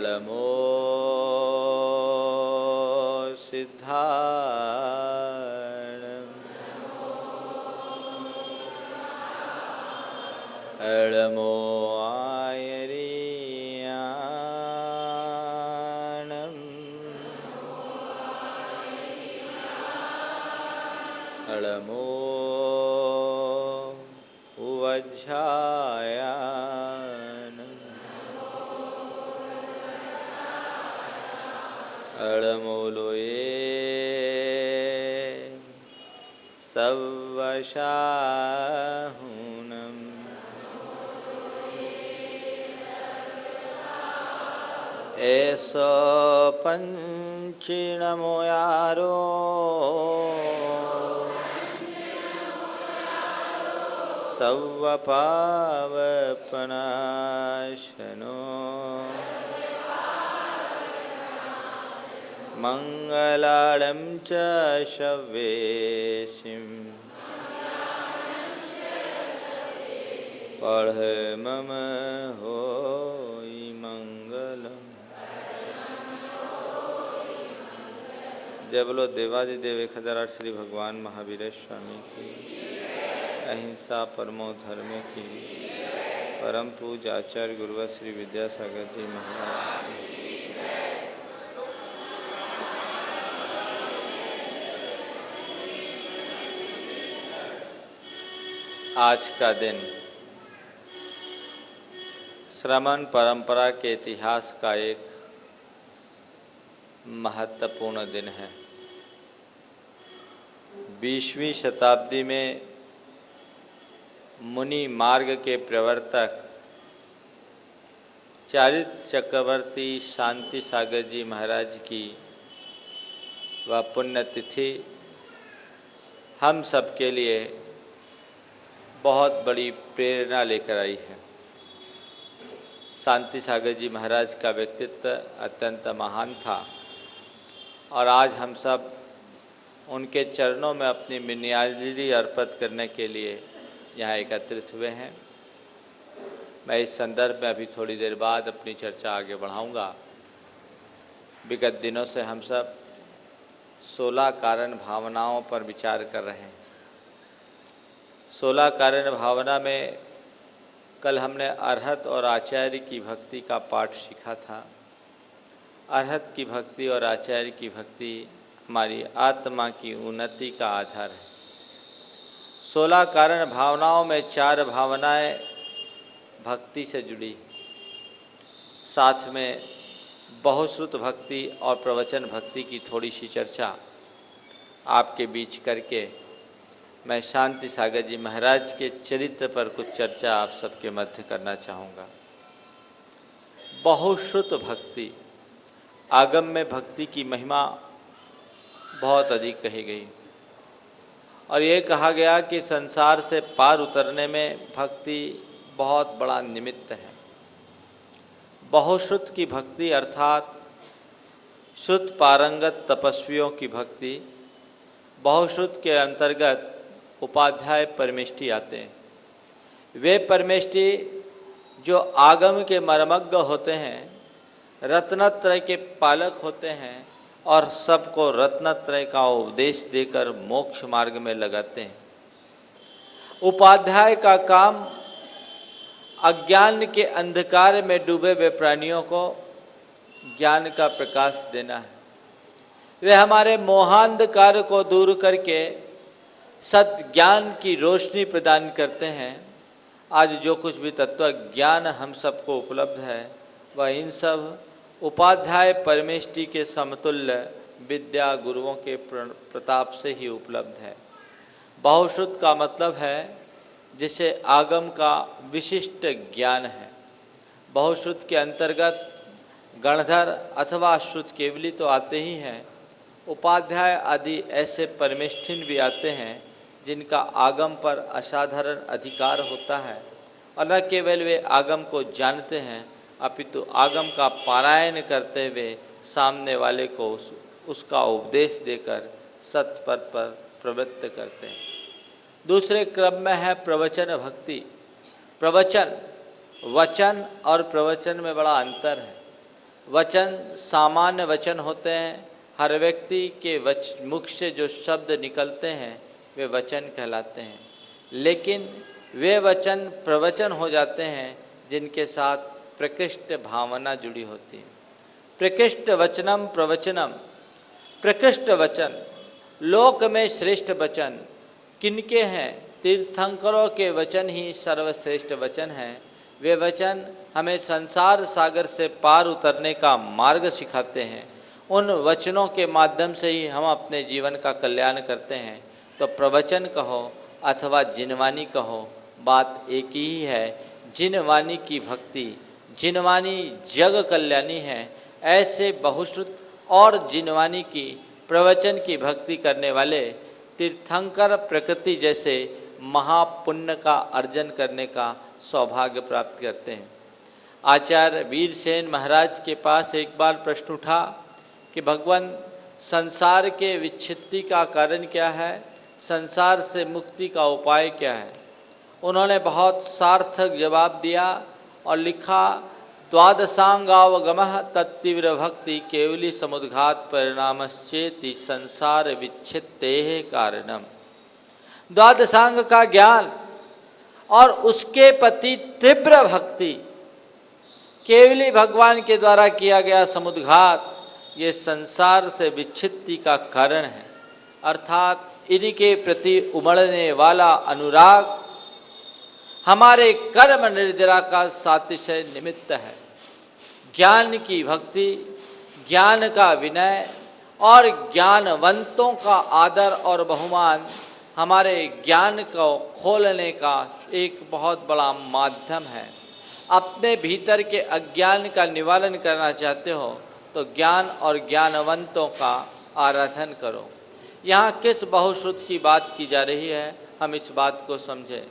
नमो सिद्धार्णं नमो आयर्याणं नमो उवज्झायानं नमो लोये सवशाहुनं ऐसो पंचिनमो यारो सवपावपनाशनो मंगलालं च शवेशिं पढ़ मम होई मंगलम। जय बोलो देवादिदेव 1008 श्री भगवान महावीर स्वामी की। अहिंसा परमो धर्म की। परम पूज्य आचार्य गुरुवर श्री विद्यासागर जी महाराज। आज का दिन श्रमण परंपरा के इतिहास का एक महत्वपूर्ण दिन है। 20वीं शताब्दी में मुनि मार्ग के प्रवर्तक चारित्र चक्रवर्ती शांति सागर जी महाराज की वह पुण्यतिथि हम सब के लिए बहुत बड़ी प्रेरणा लेकर आई है। शांति सागर जी महाराज का व्यक्तित्व अत्यंत महान था और आज हम सब उनके चरणों में अपनी मिन्याजली अर्पित करने के लिए यहाँ एकत्रित हुए हैं। मैं इस संदर्भ में अभी थोड़ी देर बाद अपनी चर्चा आगे बढ़ाऊंगा। विगत दिनों से हम सब 16 कारण भावनाओं पर विचार कर रहे हैं। 16 कारण भावना में कल हमने अरहत और आचार्य की भक्ति का पाठ सीखा था। अरहत की भक्ति और आचार्य की भक्ति हमारी आत्मा की उन्नति का आधार है। 16 कारण भावनाओं में 4 भावनाएं भक्ति से जुड़ी, साथ में बहुश्रुत भक्ति और प्रवचन भक्ति की थोड़ी सी चर्चा आपके बीच करके मैं शांति सागर जी महाराज के चरित्र पर कुछ चर्चा आप सबके मध्य करना चाहूँगा। बहुश्रुत भक्ति, आगम में भक्ति की महिमा बहुत अधिक कही गई और ये कहा गया कि संसार से पार उतरने में भक्ति बहुत बड़ा निमित्त है। बहुश्रुत की भक्ति अर्थात शुद्ध पारंगत तपस्वियों की भक्ति। बहुश्रुत के अंतर्गत उपाध्याय परमेष्ठी आते हैं। वे परमेष्ठी जो आगम के मर्मज्ञ होते हैं, रत्नत्रय के पालक होते हैं और सबको रत्नत्रय का उपदेश देकर मोक्ष मार्ग में लगाते हैं। उपाध्याय का काम अज्ञान के अंधकार में डूबे हुए प्राणियों को ज्ञान का प्रकाश देना है। वे हमारे मोहांधकार को दूर करके सत्य ज्ञान की रोशनी प्रदान करते हैं। आज जो कुछ भी तत्व ज्ञान हम सबको उपलब्ध है वह इन सब उपाध्याय परमेष्ठी के समतुल्य विद्या गुरुओं के प्रताप से ही उपलब्ध है। बहुश्रुत का मतलब है जिसे आगम का विशिष्ट ज्ञान है। बहुश्रुत के अंतर्गत गणधर अथवा श्रुत केवली तो आते ही हैं, उपाध्याय आदि ऐसे परमेष्ठिन भी आते हैं जिनका आगम पर असाधारण अधिकार होता है और न केवल वे आगम को जानते हैं अपितु आगम का पारायण करते हुए सामने वाले को उसका उपदेश देकर सत्पथ पर प्रवृत्त करते हैं। दूसरे क्रम में है प्रवचन भक्ति। प्रवचन, वचन और प्रवचन में बड़ा अंतर है। वचन सामान्य वचन होते हैं, हर व्यक्ति के मुख से जो शब्द निकलते हैं वे वचन कहलाते हैं। लेकिन वे वचन प्रवचन हो जाते हैं जिनके साथ प्रकृष्ट भावना जुड़ी होती है। प्रकृष्ट वचनम प्रवचनम, प्रकृष्ट वचन, लोक में श्रेष्ठ वचन किनके हैं? तीर्थंकरों के वचन ही सर्वश्रेष्ठ वचन हैं। वे वचन हमें संसार सागर से पार उतरने का मार्ग सिखाते हैं। उन वचनों के माध्यम से ही हम अपने जीवन का कल्याण करते हैं। तो प्रवचन कहो अथवा जिनवानी कहो, बात एक ही है। जिनवानी की भक्ति, जिनवानी जग कल्याणी है। ऐसे बहुश्रुत और जिनवानी की, प्रवचन की भक्ति करने वाले तीर्थंकर प्रकृति जैसे महापुण्य का अर्जन करने का सौभाग्य प्राप्त करते हैं। आचार्य वीरसेन महाराज के पास एक बार प्रश्न उठा कि भगवान, संसार के विच्छित्ति का कारण क्या है? संसार से मुक्ति का उपाय क्या है? उन्होंने बहुत सार्थक जवाब दिया और लिखा, द्वादशांगावगमः तत्तीव्र भक्ति केवली समुद्घात परिणामश्चेति संसार विच्छित्तेः कारणम। द्वादशांग का ज्ञान और उसके प्रति तीव्र भक्ति, केवली भगवान के द्वारा किया गया समुद्घात, ये संसार से विच्छित्ति का कारण है। अर्थात इनके प्रति उमड़ने वाला अनुराग हमारे कर्म निर्जरा का सातिशय निमित्त है। ज्ञान की भक्ति, ज्ञान का विनय और ज्ञानवंतों का आदर और बहुमान हमारे ज्ञान को खोलने का एक बहुत बड़ा माध्यम है। अपने भीतर के अज्ञान का निवारण करना चाहते हो तो ज्ञान और ज्ञानवंतों का आराधन करो। यहाँ किस बहुश्रुत की बात की जा रही है, हम इस बात को समझें।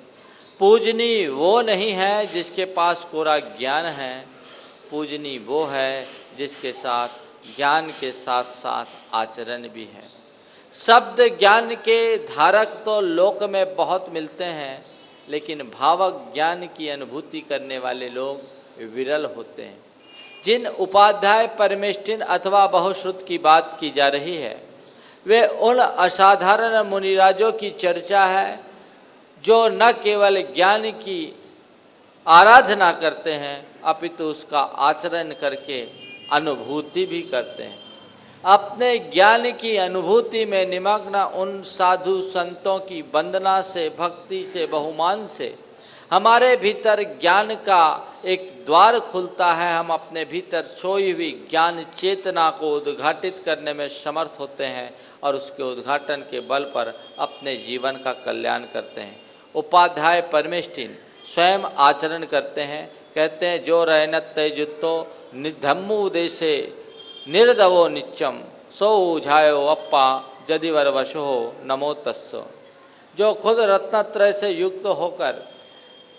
पूजनी वो नहीं है जिसके पास कोरा ज्ञान है, पूजनी वो है जिसके साथ ज्ञान के साथ साथ आचरण भी है। शब्द ज्ञान के धारक तो लोक में बहुत मिलते हैं, लेकिन भावक ज्ञान की अनुभूति करने वाले लोग विरल होते हैं। जिन उपाध्याय परमेष्ठिन अथवा बहुश्रुत की बात की जा रही है, वे उन असाधारण मुनिराजों की चर्चा है जो न केवल ज्ञान की आराधना करते हैं अपितु उसका आचरण करके अनुभूति भी करते हैं। अपने ज्ञान की अनुभूति में निमग्न उन साधु संतों की वंदना से, भक्ति से, बहुमान से हमारे भीतर ज्ञान का एक द्वार खुलता है। हम अपने भीतर सोई हुई ज्ञान चेतना को उद्घाटित करने में समर्थ होते हैं और उसके उद्घाटन के बल पर अपने जीवन का कल्याण करते हैं। उपाध्याय परमेष्ठिन स्वयं आचरण करते हैं, कहते हैं, जो रहनत जुत्तो निधम्मु देशे निर्दवो नित्यम सो उझायो अप्पा जदिवर वशो नमो तस्सो। जो खुद रत्नत्रय से युक्त होकर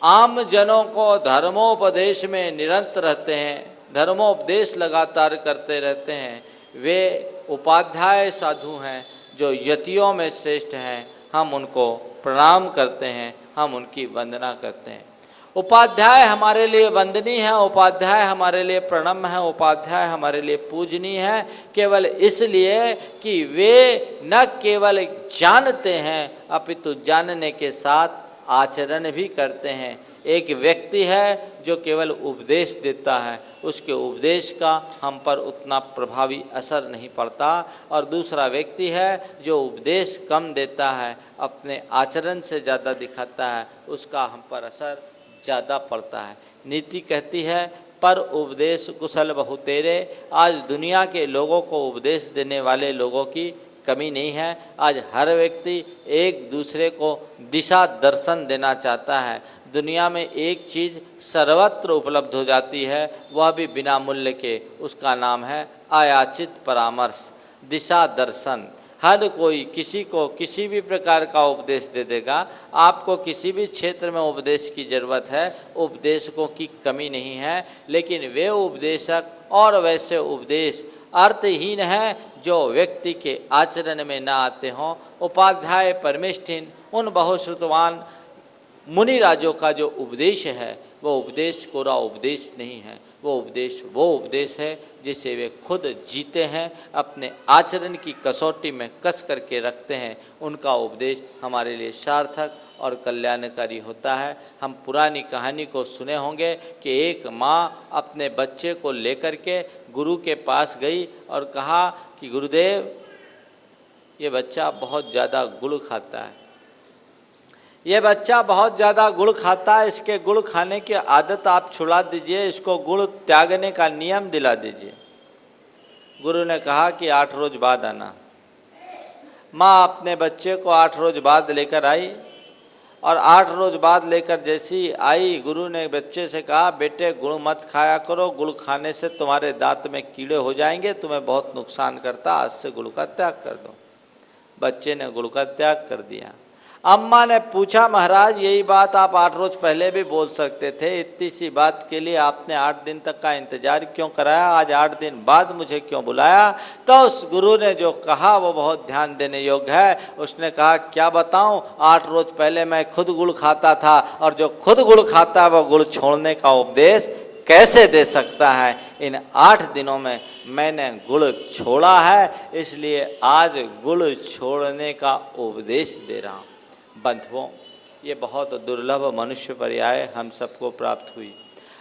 आम जनों को धर्मोपदेश में निरंतर रहते हैं, धर्मोपदेश लगातार करते रहते हैं, वे उपाध्याय साधु हैं जो यतियों में श्रेष्ठ हैं। हम उनको प्रणाम करते हैं, हम उनकी वंदना करते हैं। उपाध्याय हमारे लिए वंदनीय है, उपाध्याय हमारे लिए प्रणम्य है, उपाध्याय हमारे लिए पूजनीय है, केवल इसलिए कि वे न केवल जानते हैं अपितु जानने के साथ आचरण भी करते हैं। एक व्यक्ति है जो केवल उपदेश देता है, उसके उपदेश का हम पर उतना प्रभावी असर नहीं पड़ता, और दूसरा व्यक्ति है जो उपदेश कम देता है, अपने आचरण से ज़्यादा दिखाता है, उसका हम पर असर ज़्यादा पड़ता है। नीति कहती है, पर उपदेश कुशल बहु तेरे। आज दुनिया के लोगों को उपदेश देने वाले लोगों की कमी नहीं है। आज हर व्यक्ति एक दूसरे को दिशा दर्शन देना चाहता है। दुनिया में एक चीज़ सर्वत्र उपलब्ध हो जाती है, वह भी बिना मूल्य के, उसका नाम है अयाचित परामर्श, दिशा दर्शन। हर कोई किसी को किसी भी प्रकार का उपदेश दे देगा। आपको किसी भी क्षेत्र में उपदेश की ज़रूरत है, उपदेशकों की कमी नहीं है, लेकिन वे उपदेशक और वैसे उपदेश अर्थहीन हैं जो व्यक्ति के आचरण में न आते हों। उपाध्याय परमेष्ठिन उन बहुश्रुतवान मुनि राजों का जो उपदेश है वो उपदेश कोरा उपदेश नहीं है, वो उपदेश है जिसे वे खुद जीते हैं, अपने आचरण की कसौटी में कस करके रखते हैं। उनका उपदेश हमारे लिए सार्थक और कल्याणकारी होता है। हम पुरानी कहानी को सुने होंगे कि एक माँ अपने बच्चे को लेकर के गुरु के पास गई और कहा कि गुरुदेव, ये बच्चा बहुत ज़्यादा गुड़ खाता है, ये बच्चा बहुत ज़्यादा गुड़ खाता है, इसके गुड़ खाने की आदत आप छुड़ा दीजिए, इसको गुड़ त्यागने का नियम दिला दीजिए। गुरु ने कहा कि 8 रोज बाद आना। माँ अपने बच्चे को 8 रोज बाद लेकर आई और 8 रोज बाद लेकर जैसी आई, गुरु ने बच्चे से कहा, बेटे गुड़ मत खाया करो, गुड़ खाने से तुम्हारे दांत में कीड़े हो जाएंगे, तुम्हें बहुत नुकसान करता, आज से गुड़ का त्याग कर दो। बच्चे ने गुड़ का त्याग कर दिया। अम्मा ने पूछा, महाराज यही बात आप 8 रोज पहले भी बोल सकते थे, इतनी सी बात के लिए आपने 8 दिन तक का इंतजार क्यों कराया, आज 8 दिन बाद मुझे क्यों बुलाया? तो उस गुरु ने जो कहा वो बहुत ध्यान देने योग्य है। उसने कहा, क्या बताऊं, 8 रोज पहले मैं खुद गुड़ खाता था और जो खुद गुड़ खाता है वो गुड़ छोड़ने का उपदेश कैसे दे सकता है? इन 8 दिनों में मैंने गुड़ छोड़ा है, इसलिए आज गुड़ छोड़ने का उपदेश दे रहा हूँ। बंधुओं, ये बहुत दुर्लभ मनुष्य पर्याय हम सबको प्राप्त हुई।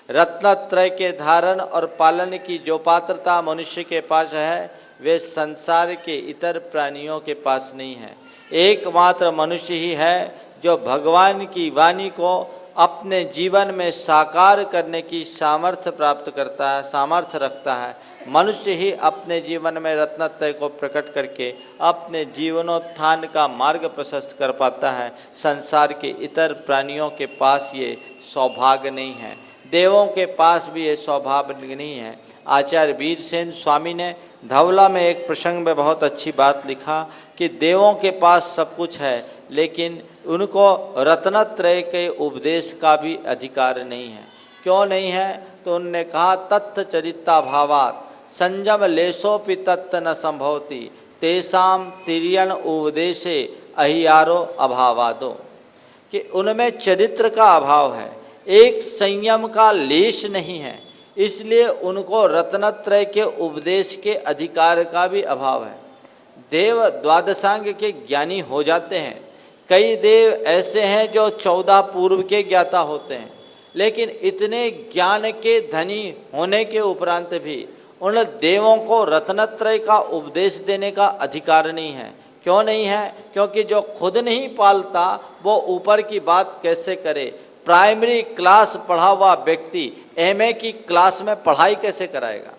रत्नत्रय के धारण और पालन की जो पात्रता मनुष्य के पास है वे संसार के इतर प्राणियों के पास नहीं है। एकमात्र मनुष्य ही है जो भगवान की वाणी को अपने जीवन में साकार करने की सामर्थ्य प्राप्त करता है, सामर्थ्य रखता है। मनुष्य ही अपने जीवन में रत्नत्रय को प्रकट करके अपने जीवनोत्थान का मार्ग प्रशस्त कर पाता है। संसार के इतर प्राणियों के पास ये सौभाग्य नहीं है, देवों के पास भी ये सौभाग्य नहीं है। आचार्य वीरसेन स्वामी ने धवला में एक प्रसंग में बहुत अच्छी बात लिखा कि देवों के पास सब कुछ है, लेकिन उनको रत्नत्रय के उपदेश का भी अधिकार नहीं है। क्यों नहीं है? तो उनने कहा, तत्थ चरिता भावात संजम लेशोपि तत्त न संभवती तेसाम तिर्यन उपदेशे अहियारो अभावादो, कि उनमें चरित्र का अभाव है, एक संयम का लेश नहीं है, इसलिए उनको रत्नत्रय के उपदेश के अधिकार का भी अभाव है। देव द्वादशांग के ज्ञानी हो जाते हैं, कई देव ऐसे हैं जो 14 पूर्व के ज्ञाता होते हैं, लेकिन इतने ज्ञान के धनी होने के उपरांत भी उन देवों को रत्नत्रय का उपदेश देने का अधिकार नहीं है। क्यों नहीं है? क्योंकि जो खुद नहीं पालता वो ऊपर की बात कैसे करे? प्राइमरी क्लास पढ़ा हुआ व्यक्ति एमए की क्लास में पढ़ाई कैसे कराएगा?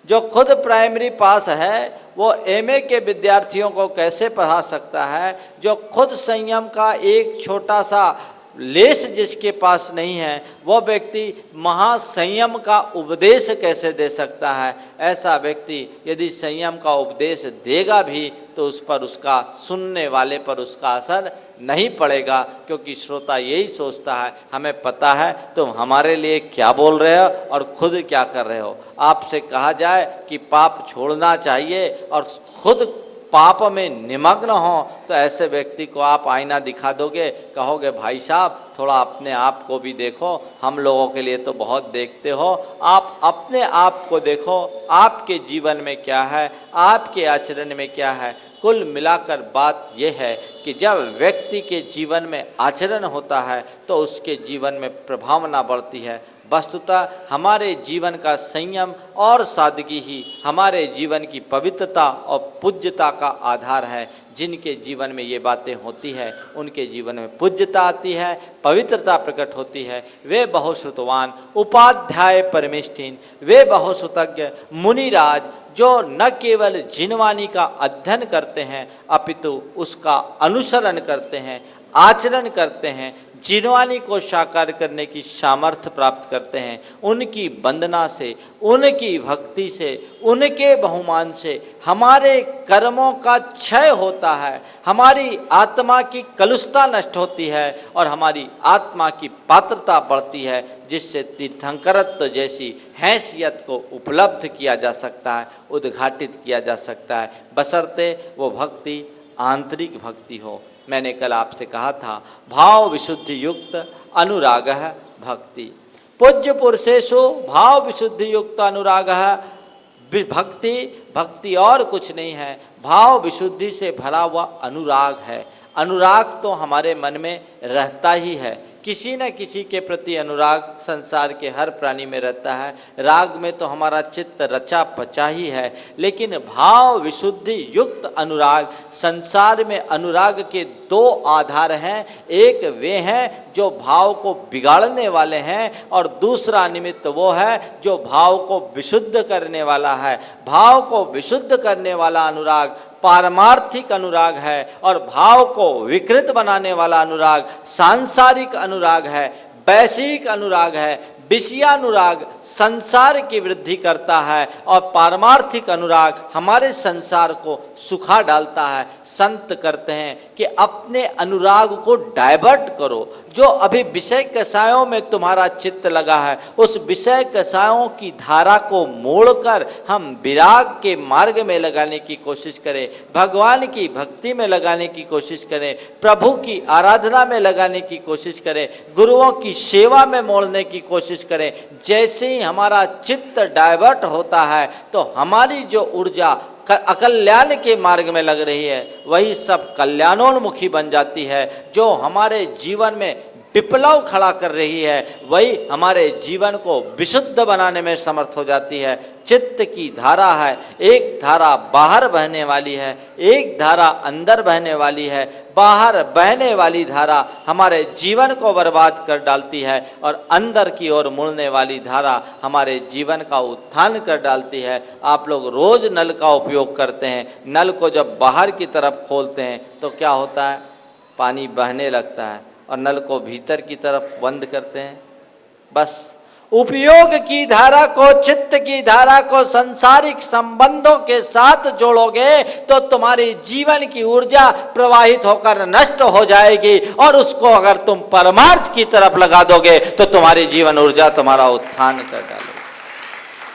जो खुद प्राइमरी पास है वो एमए के विद्यार्थियों को कैसे पढ़ा सकता है? जो खुद संयम का एक छोटा सा लेस जिसके पास नहीं है वो व्यक्ति महासंयम का उपदेश कैसे दे सकता है? ऐसा व्यक्ति यदि संयम का उपदेश देगा भी तो उस पर, उसका सुनने वाले पर उसका असर नहीं पड़ेगा, क्योंकि श्रोता यही सोचता है हमें पता है तुम हमारे लिए क्या बोल रहे हो और खुद क्या कर रहे हो। आपसे कहा जाए कि पाप छोड़ना चाहिए और खुद पाप में निमग्न हो तो ऐसे व्यक्ति को आप आईना दिखा दोगे, कहोगे भाई साहब थोड़ा अपने आप को भी देखो, हम लोगों के लिए तो बहुत देखते हो, आप अपने आप को देखो, आपके जीवन में क्या है, आपके आचरण में क्या है। कुल मिलाकर बात यह है कि जब व्यक्ति के जीवन में आचरण होता है तो उसके जीवन में प्रभावना बढ़ती है। वस्तुतः हमारे जीवन का संयम और सादगी ही हमारे जीवन की पवित्रता और पूज्यता का आधार है। जिनके जीवन में ये बातें होती है उनके जीवन में पूज्यता आती है, पवित्रता प्रकट होती है। वे बहुश्रुतवान उपाध्याय परमेष्ठिन, वे बहुश्रुतज्ञ मुनिराज जो न केवल जिनवाणी का अध्ययन करते हैं अपितु उसका अनुसरण करते हैं, आचरण करते हैं, जिनवाणी को साकार करने की सामर्थ्य प्राप्त करते हैं। उनकी वंदना से, उनकी भक्ति से, उनके बहुमान से हमारे कर्मों का क्षय होता है, हमारी आत्मा की कलुषता नष्ट होती है और हमारी आत्मा की पात्रता बढ़ती है, जिससे तीर्थंकरत्व जैसी हैसियत को उपलब्ध किया जा सकता है, उद्घाटित किया जा सकता है, बशर्ते वो भक्ति आंतरिक भक्ति हो। मैंने कल आपसे कहा था भाव विशुद्धि युक्त अनुराग भक्ति। पूज्य पुरुषेषु भाव विशुद्धि युक्त अनुराग भक्ति। भक्ति और कुछ नहीं है, भाव विशुद्धि से भरा हुआ अनुराग है। अनुराग तो हमारे मन में रहता ही है, किसी न किसी के प्रति अनुराग संसार के हर प्राणी में रहता है। राग में तो हमारा चित्त रचा पचा ही है, लेकिन भाव विशुद्धि युक्त अनुराग, संसार में अनुराग के दो आधार हैं। एक वे हैं जो भाव को बिगाड़ने वाले हैं, और दूसरा निमित्त वो है जो भाव को विशुद्ध करने वाला है। भाव को विशुद्ध करने वाला अनुराग पारमार्थिक अनुराग है, और भाव को विकृत बनाने वाला अनुराग सांसारिक अनुराग है, वैश्विक अनुराग है। विषयानुराग संसार की वृद्धि करता है, और पारमार्थिक अनुराग हमारे संसार को सुखा डालता है। संत करते हैं कि अपने अनुराग को डाइवर्ट करो। जो अभी विषय कषायों में तुम्हारा चित्त लगा है, उस विषय कषायों की धारा को मोड़कर हम विराग के मार्ग में लगाने की कोशिश करें, भगवान की भक्ति में लगाने की कोशिश करें, प्रभु की आराधना में लगाने की कोशिश करें, गुरुओं की सेवा में मोड़ने की कोशिश करें। जैसे ही हमारा चित्त डाइवर्ट होता है, तो हमारी जो ऊर्जा अकल्याण के मार्ग में लग रही है, वही सब कल्याणोन्मुखी बन जाती है। जो हमारे जीवन में विप्लव खड़ा कर रही है, वही हमारे जीवन को विशुद्ध बनाने में समर्थ हो जाती है। चित्त की धारा है, एक धारा बाहर बहने वाली है, एक धारा अंदर बहने वाली है। बाहर बहने वाली धारा हमारे जीवन को बर्बाद कर डालती है, और अंदर की ओर मुड़ने वाली धारा हमारे जीवन का उत्थान कर डालती है। आप लोग रोज नल का उपयोग करते हैं, नल को जब बाहर की तरफ खोलते हैं तो क्या होता है? पानी बहने लगता है, और नल को भीतर की तरफ बंद करते हैं। बस उपयोग की धारा को, चित्त की धारा को सांसारिक संबंधों के साथ जोड़ोगे तो तुम्हारी जीवन की ऊर्जा प्रवाहित होकर नष्ट हो जाएगी, और उसको अगर तुम परमार्थ की तरफ लगा दोगे तो तुम्हारी जीवन ऊर्जा तुम्हारा उत्थान कर डालेगी।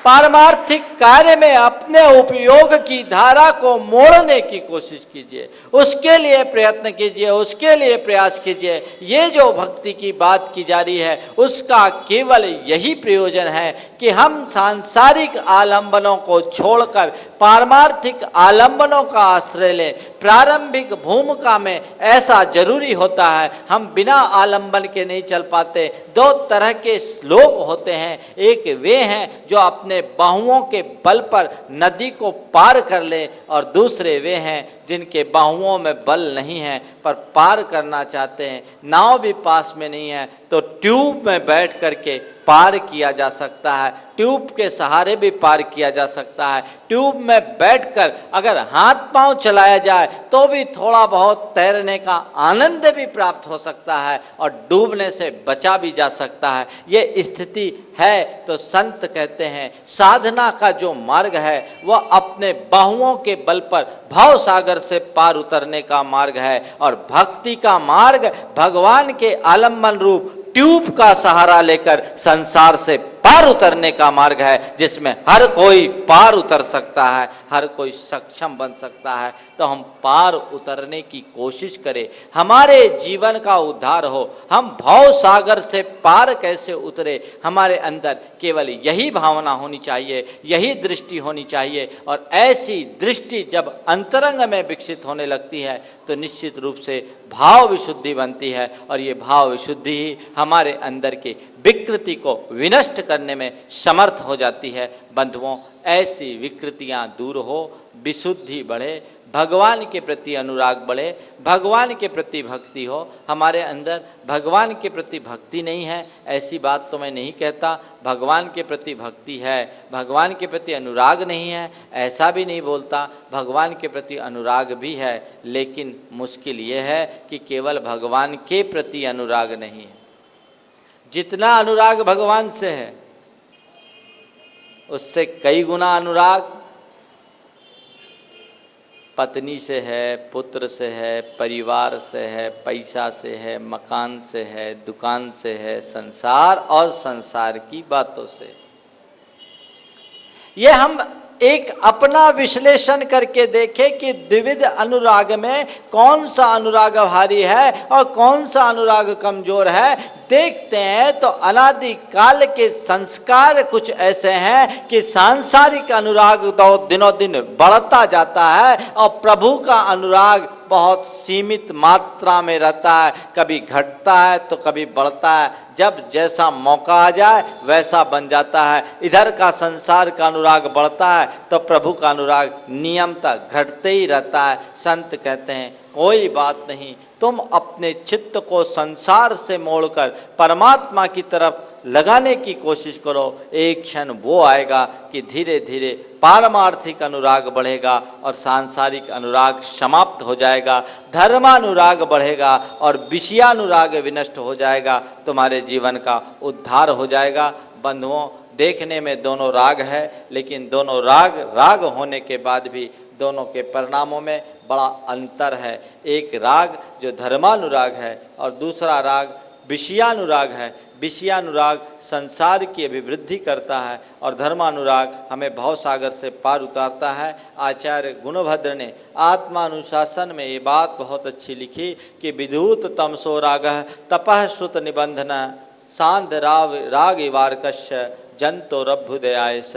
पारमार्थिक कार्य में अपने उपयोग की धारा को मोड़ने की कोशिश कीजिए, उसके लिए प्रयत्न कीजिए, उसके लिए प्रयास कीजिए। ये जो भक्ति की बात की जा रही है, उसका केवल यही प्रयोजन है कि हम सांसारिक आलंबनों को छोड़कर पारमार्थिक आलंबनों का आश्रय लें। प्रारंभिक भूमिका में ऐसा जरूरी होता है, हम बिना आलंबन के नहीं चल पाते। दो तरह के लोग होते हैं, एक वे हैं जो अपने बाहुओं के बल पर नदी को पार कर ले, और दूसरे वे हैं जिनके बाहुओं में बल नहीं है पर पार करना चाहते हैं। नाव भी पास में नहीं है तो ट्यूब में बैठ करके पार किया जा सकता है, ट्यूब के सहारे भी पार किया जा सकता है। ट्यूब में बैठकर अगर हाथ पांव चलाया जाए तो भी थोड़ा बहुत तैरने का आनंद भी प्राप्त हो सकता है, और डूबने से बचा भी जा सकता है। ये स्थिति है तो संत कहते हैं साधना का जो मार्ग है वह अपने बाहुओं के बल पर भव सागर से पार उतरने का मार्ग है, और भक्ति का मार्ग भगवान के आलम्बन रूप ट्यूब का सहारा लेकर संसार से पार उतरने का मार्ग है, जिसमें हर कोई पार उतर सकता है, हर कोई सक्षम बन सकता है। तो हम पार उतरने की कोशिश करें, हमारे जीवन का उद्धार हो। हम भव सागर से पार कैसे उतरे, हमारे अंदर केवल यही भावना होनी चाहिए, यही दृष्टि होनी चाहिए। और ऐसी दृष्टि जब अंतरंग में विकसित होने लगती है तो निश्चित रूप से भाव विशुद्धि बनती है, और ये भाव विशुद्धि ही हमारे अंदर की विकृति को विनष्ट करने में समर्थ हो जाती है। बंधुओं, ऐसी विकृतियां दूर हो, विशुद्धि बढ़े, भगवान के प्रति अनुराग बढ़े, भगवान के प्रति भक्ति हो। हमारे अंदर भगवान के प्रति भक्ति नहीं है ऐसी बात तो मैं नहीं कहता, भगवान के प्रति भक्ति है, भगवान के प्रति अनुराग नहीं है ऐसा भी नहीं बोलता, भगवान के प्रति अनुराग भी है। लेकिन मुश्किल ये है कि केवल भगवान के प्रति अनुराग नहीं है। जितना अनुराग भगवान से है उससे कई गुना अनुराग पत्नी से है, पुत्र से है, परिवार से है, पैसा से है, मकान से है, दुकान से है, संसार और संसार की बातों से। ये हम एक अपना विश्लेषण करके देखें कि द्विविध अनुराग में कौन सा अनुराग भारी है और कौन सा अनुराग कमजोर है। देखते हैं तो अनादि काल के संस्कार कुछ ऐसे हैं कि सांसारिक अनुराग तो दिनों दिन बढ़ता जाता है और प्रभु का अनुराग बहुत सीमित मात्रा में रहता है, कभी घटता है तो कभी बढ़ता है, जब जैसा मौका आ जाए वैसा बन जाता है। इधर का संसार का अनुराग बढ़ता है तो प्रभु का अनुराग नियमतः घटते ही रहता है। संत कहते हैं कोई बात नहीं, तुम अपने चित्त को संसार से मोड़कर परमात्मा की तरफ लगाने की कोशिश करो। एक क्षण वो आएगा कि धीरे धीरे पारमार्थिक अनुराग बढ़ेगा और सांसारिक अनुराग समाप्त हो जाएगा, धर्मानुराग बढ़ेगा और विषयानुराग विनष्ट हो जाएगा, तुम्हारे जीवन का उद्धार हो जाएगा। बंधुओं, देखने में दोनों राग है, लेकिन दोनों राग होने के बाद भी दोनों के परिणामों में बड़ा अंतर है। एक राग जो धर्मानुराग है और दूसरा राग विषयानुराग है। विषयानुराग संसार की अभिवृद्धि करता है और धर्मानुराग हमें भवसागर से पार उतारता है। आचार्य गुणभद्र ने आत्मानुशासन में ये बात बहुत अच्छी लिखी कि विधूत तमसो रागः तपः श्रुत निबंधन सांध राग वार्कस्य जंतोरभ्युदयायस।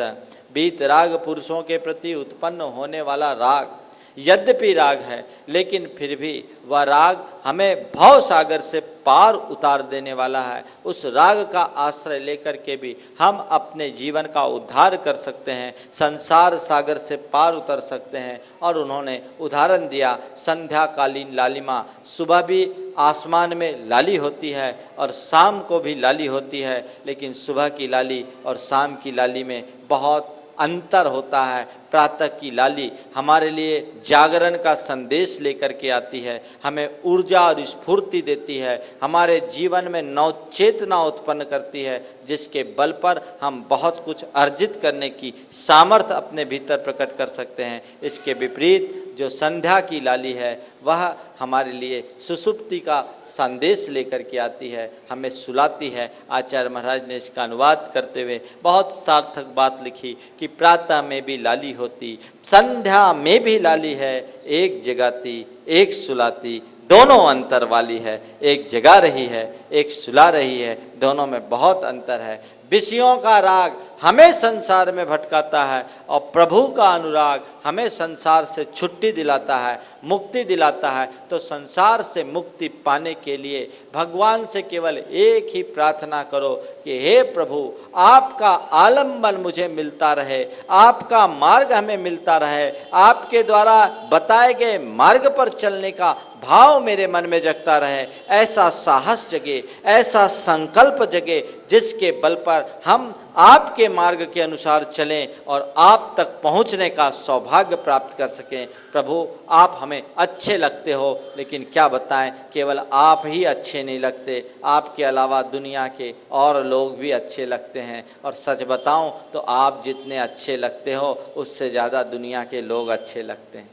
बीत राग पुरुषों के प्रति उत्पन्न होने वाला राग यद्यपि राग है, लेकिन फिर भी वह राग हमें भव सागर से पार उतार देने वाला है। उस राग का आश्रय लेकर के भी हम अपने जीवन का उद्धार कर सकते हैं, संसार सागर से पार उतर सकते हैं। और उन्होंने उदाहरण दिया संध्याकालीन लालिमा। सुबह भी आसमान में लाली होती है और शाम को भी लाली होती है, लेकिन सुबह की लाली और शाम की लाली में बहुत अंतर होता है। प्रातः की लाली हमारे लिए जागरण का संदेश लेकर के आती है, हमें ऊर्जा और स्फूर्ति देती है, हमारे जीवन में नवचेतना उत्पन्न करती है, जिसके बल पर हम बहुत कुछ अर्जित करने की सामर्थ्य अपने भीतर प्रकट कर सकते हैं। इसके विपरीत जो संध्या की लाली है वह हमारे लिए सुसुप्ति का संदेश लेकर के आती है, हमें सुलाती है। आचार्य महाराज ने इसका अनुवाद करते हुए बहुत सार्थक बात लिखी कि प्रातः में भी लाली होती, संध्या में भी लाली है, एक जगाती एक सुलाती, दोनों अंतर वाली है। एक जगा रही है, एक सुला रही है, दोनों में बहुत अंतर है। विषयों का राग हमें संसार में भटकाता है और प्रभु का अनुराग हमें संसार से छुट्टी दिलाता है, मुक्ति दिलाता है। तो संसार से मुक्ति पाने के लिए भगवान से केवल एक ही प्रार्थना करो कि हे प्रभु, आपका आलम्बन मुझे मिलता रहे, आपका मार्ग हमें मिलता रहे, आपके द्वारा बताए गए मार्ग पर चलने का भाव मेरे मन में जगता रहे। ऐसा साहस जगे, ऐसा संकल्प जगे, जिसके बल पर हम आपके मार्ग के अनुसार चलें और आप तक पहुंचने का सौभाग्य प्राप्त कर सकें। प्रभु, आप हमें अच्छे लगते हो, लेकिन क्या बताएं, केवल आप ही अच्छे नहीं लगते, आपके अलावा दुनिया के और लोग भी अच्छे लगते हैं। और सच बताऊं तो आप जितने अच्छे लगते हो उससे ज़्यादा दुनिया के लोग अच्छे लगते हैं।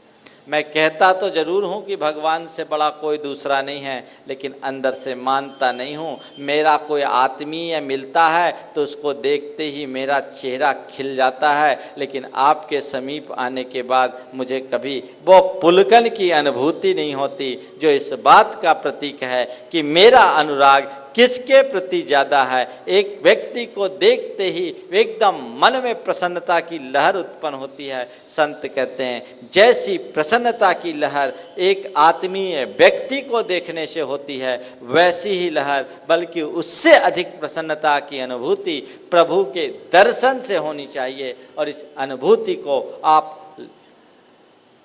मैं कहता तो ज़रूर हूँ कि भगवान से बड़ा कोई दूसरा नहीं है, लेकिन अंदर से मानता नहीं हूँ। मेरा कोई आत्मीय मिलता है तो उसको देखते ही मेरा चेहरा खिल जाता है, लेकिन आपके समीप आने के बाद मुझे कभी वो पुलकन की अनुभूति नहीं होती, जो इस बात का प्रतीक है कि मेरा अनुराग किसके प्रति ज़्यादा है। एक व्यक्ति को देखते ही एकदम मन में प्रसन्नता की लहर उत्पन्न होती है। संत कहते हैं जैसी प्रसन्नता की लहर एक आत्मीय व्यक्ति को देखने से होती है, वैसी ही लहर बल्कि उससे अधिक प्रसन्नता की अनुभूति प्रभु के दर्शन से होनी चाहिए। और इस अनुभूति को आप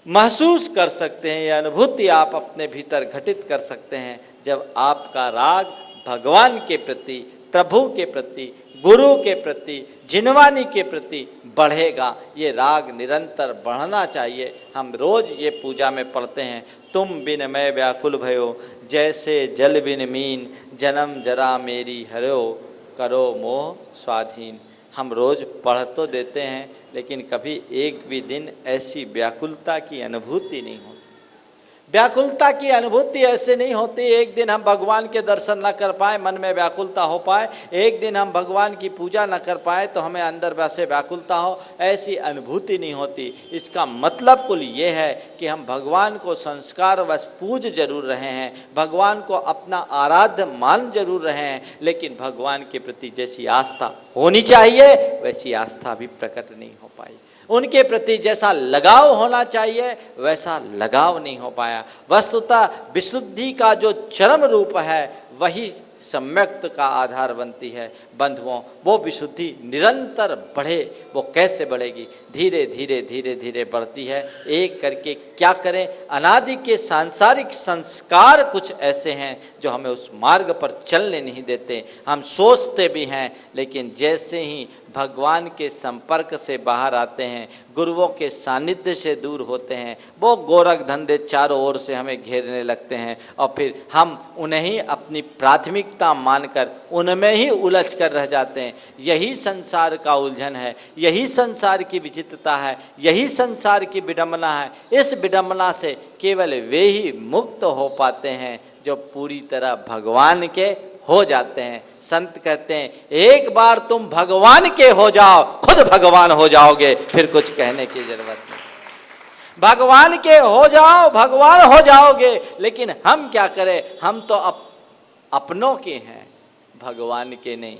महसूस कर सकते हैं, यह अनुभूति आप अपने भीतर घटित कर सकते हैं जब आपका राग भगवान के प्रति, प्रभु के प्रति, गुरु के प्रति, जिनवानी के प्रति बढ़ेगा। ये राग निरंतर बढ़ना चाहिए। हम रोज ये पूजा में पढ़ते हैं, तुम बिन मैं व्याकुल भयो, जैसे जल बिन मीन, जन्म जरा मेरी हरो, करो मोह स्वाधीन। हम रोज पढ़ तो देते हैं, लेकिन कभी एक भी दिन ऐसी व्याकुलता की अनुभूति नहीं होती। व्याकुलता की अनुभूति ऐसे नहीं होती एक दिन हम भगवान के दर्शन न कर पाए मन में व्याकुलता हो पाए, एक दिन हम भगवान की पूजा न कर पाए तो हमें अंदर वैसे व्याकुलता हो, ऐसी अनुभूति नहीं होती। इसका मतलब कुल ये है कि हम भगवान को संस्कारवश पूज जरूर रहे हैं, भगवान को अपना आराध्य मान जरूर रहे हैं, लेकिन भगवान के प्रति जैसी आस्था होनी चाहिए वैसी आस्था भी प्रकट नहीं हो पाई। उनके प्रति जैसा लगाव होना चाहिए वैसा लगाव नहीं हो पाया। वस्तुतः विशुद्धि का जो चरम रूप है वही सम्यक्त का आधार बनती है। बंधुओं, वो विशुद्धि निरंतर बढ़े, वो कैसे बढ़ेगी? धीरे धीरे धीरे धीरे बढ़ती है। एक करके क्या करें? अनादि के सांसारिक संस्कार कुछ ऐसे हैं जो हमें उस मार्ग पर चलने नहीं देते। हम सोचते भी हैं, लेकिन जैसे ही भगवान के संपर्क से बाहर आते हैं, गुरुओं के सानिध्य से दूर होते हैं, वो गोरख धंधे चारों ओर से हमें घेरने लगते हैं और फिर हम उन्हें ही अपनी प्राथमिकता मानकर उनमें ही उलझ कर रह जाते हैं। यही संसार का उलझन है, यही संसार की विचित्रता है, यही संसार की विडंबना है। इस विडंबना से केवल वे ही मुक्त हो पाते हैं जो पूरी तरह भगवान के हो जाते हैं। संत कहते हैं एक बार तुम भगवान के हो जाओ, खुद भगवान हो जाओगे, फिर कुछ कहने की जरूरत नहीं। भगवान के हो जाओ, भगवान हो जाओगे। लेकिन हम क्या करें? हम तो अपनों के हैं, भगवान के नहीं।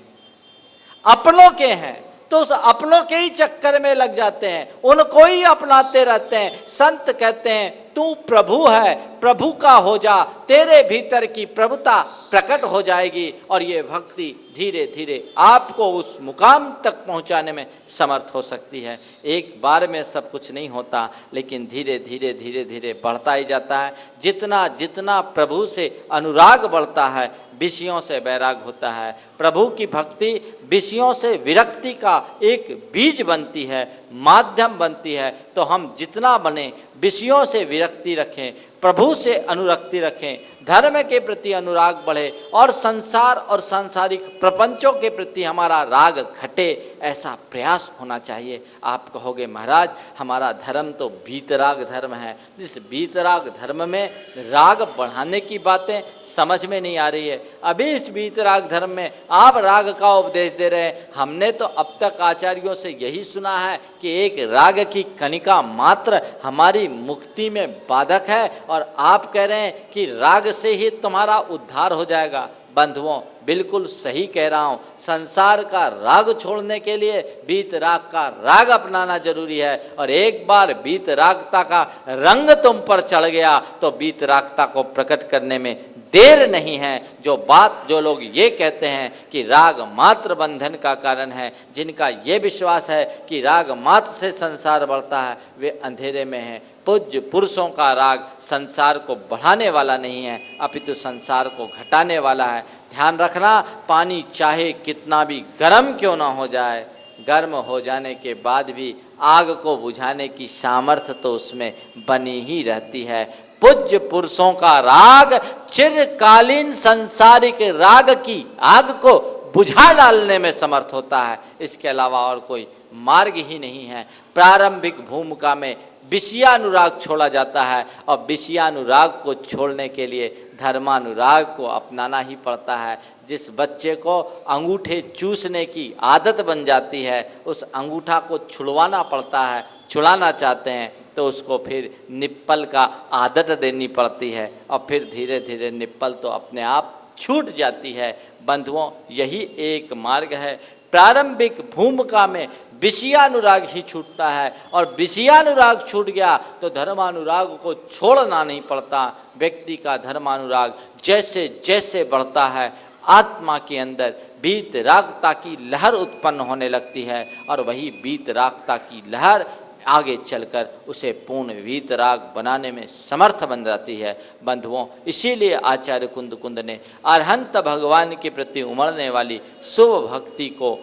अपनों के हैं तो उस अपनों के ही चक्कर में लग जाते हैं, उनको ही अपनाते रहते हैं। संत कहते हैं तू प्रभु है, प्रभु का हो जा, तेरे भीतर की प्रभुता प्रकट हो जाएगी और ये भक्ति धीरे धीरे आपको उस मुकाम तक पहुंचाने में समर्थ हो सकती है। एक बार में सब कुछ नहीं होता, लेकिन धीरे धीरे धीरे धीरे बढ़ता ही जाता है। जितना जितना प्रभु से अनुराग बढ़ता है, विषयों से वैराग होता है। प्रभु की भक्ति विषयों से विरक्ति का एक बीज बनती है, माध्यम बनती है। तो हम जितना बने विषयों से विरक्ति रखें, प्रभु से अनुरक्ति रखें, धर्म के प्रति अनुराग बढ़े और संसार और सांसारिक प्रपंचों के प्रति हमारा राग घटे, ऐसा प्रयास होना चाहिए। आप कहोगे महाराज हमारा धर्म तो बीतराग धर्म है, इस बीतराग धर्म में राग बढ़ाने की बातें समझ में नहीं आ रही है। अभी इस बीतराग धर्म में आप राग का उपदेश दे रहे हैं। हमने तो अब तक आचार्यों से यही सुना है कि एक राग की कणिका मात्र हमारी मुक्ति में बाधक है और आप कह रहे हैं कि राग से ही तुम्हारा उद्धार हो जाएगा। बंधुओं, बिल्कुल सही कह रहा हूँ। संसार का राग छोड़ने के लिए बीत राग का राग अपनाना जरूरी है। और एक बार बीत रागता का रंग तुम पर चढ़ गया तो बीत रागता को प्रकट करने में देर नहीं है। जो लोग ये कहते हैं कि राग मात्र बंधन का कारण है, जिनका ये विश्वास है कि राग मात्र से संसार बढ़ता है, वे अंधेरे में हैं। पूज्य पुरुषों का राग संसार को बढ़ाने वाला नहीं है, अपितु संसार को घटाने वाला है। ध्यान रखना, पानी चाहे कितना भी गर्म क्यों ना हो जाए, गर्म हो जाने के बाद भी आग को बुझाने की सामर्थ्य तो उसमें बनी ही रहती है। पूज्य पुरुषों का राग चिरकालीन सांसारिक राग की आग को बुझा डालने में समर्थ होता है, इसके अलावा और कोई मार्ग ही नहीं है। प्रारंभिक भूमिका में विषयानुराग छोड़ा जाता है और विषयानुराग को छोड़ने के लिए धर्मानुराग को अपनाना ही पड़ता है। जिस बच्चे को अंगूठे चूसने की आदत बन जाती है, उस अंगूठा को छुड़वाना पड़ता है। छुड़ाना चाहते हैं तो उसको फिर निप्पल का आदत देनी पड़ती है और फिर धीरे धीरे निप्पल तो अपने आप छूट जाती है। बंधुओं, यही एक मार्ग है। प्रारंभिक भूमिका में विषयानुराग ही छूटता है और विषयानुराग छूट गया तो धर्मानुराग को छोड़ना नहीं पड़ता। व्यक्ति का धर्मानुराग जैसे जैसे बढ़ता है, आत्मा के अंदर बीतरागता की लहर उत्पन्न होने लगती है और वही बीतरागता की लहर आगे चलकर उसे पूर्ण वीतराग बनाने में समर्थ बन जाती है। बंधुओं, इसीलिए आचार्य कुंद ने अरहंत भगवान के प्रति उमड़ने वाली शुभ भक्ति को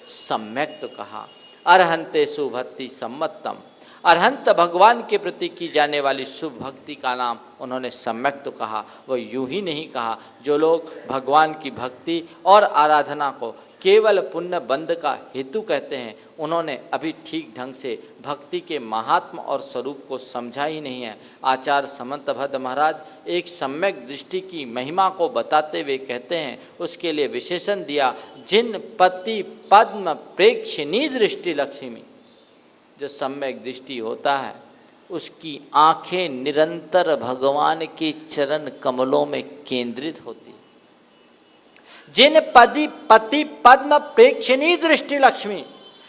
सम्यक्त कहा। अरहंते सुभक्ति सम्मतम। अरहंत भगवान के प्रति की जाने वाली शुभ भक्ति का नाम उन्होंने सम्यक्त कहा। वो यूं ही नहीं कहा। जो लोग भगवान की भक्ति और आराधना को केवल पुण्य बंध का हेतु कहते हैं, उन्होंने अभी ठीक ढंग से भक्ति के महात्म और स्वरूप को समझा ही नहीं है। आचार्य समंतभद्र महाराज एक सम्यक दृष्टि की महिमा को बताते हुए कहते हैं, उसके लिए विशेषण दिया, जिन पति पद्म प्रेक्षिणी दृष्टि लक्ष्मी। जो सम्यक दृष्टि होता है उसकी आंखें निरंतर भगवान के चरण कमलों में केंद्रित होती। जिन पति पद्म प्रेक्षिणी दृष्टि लक्ष्मी,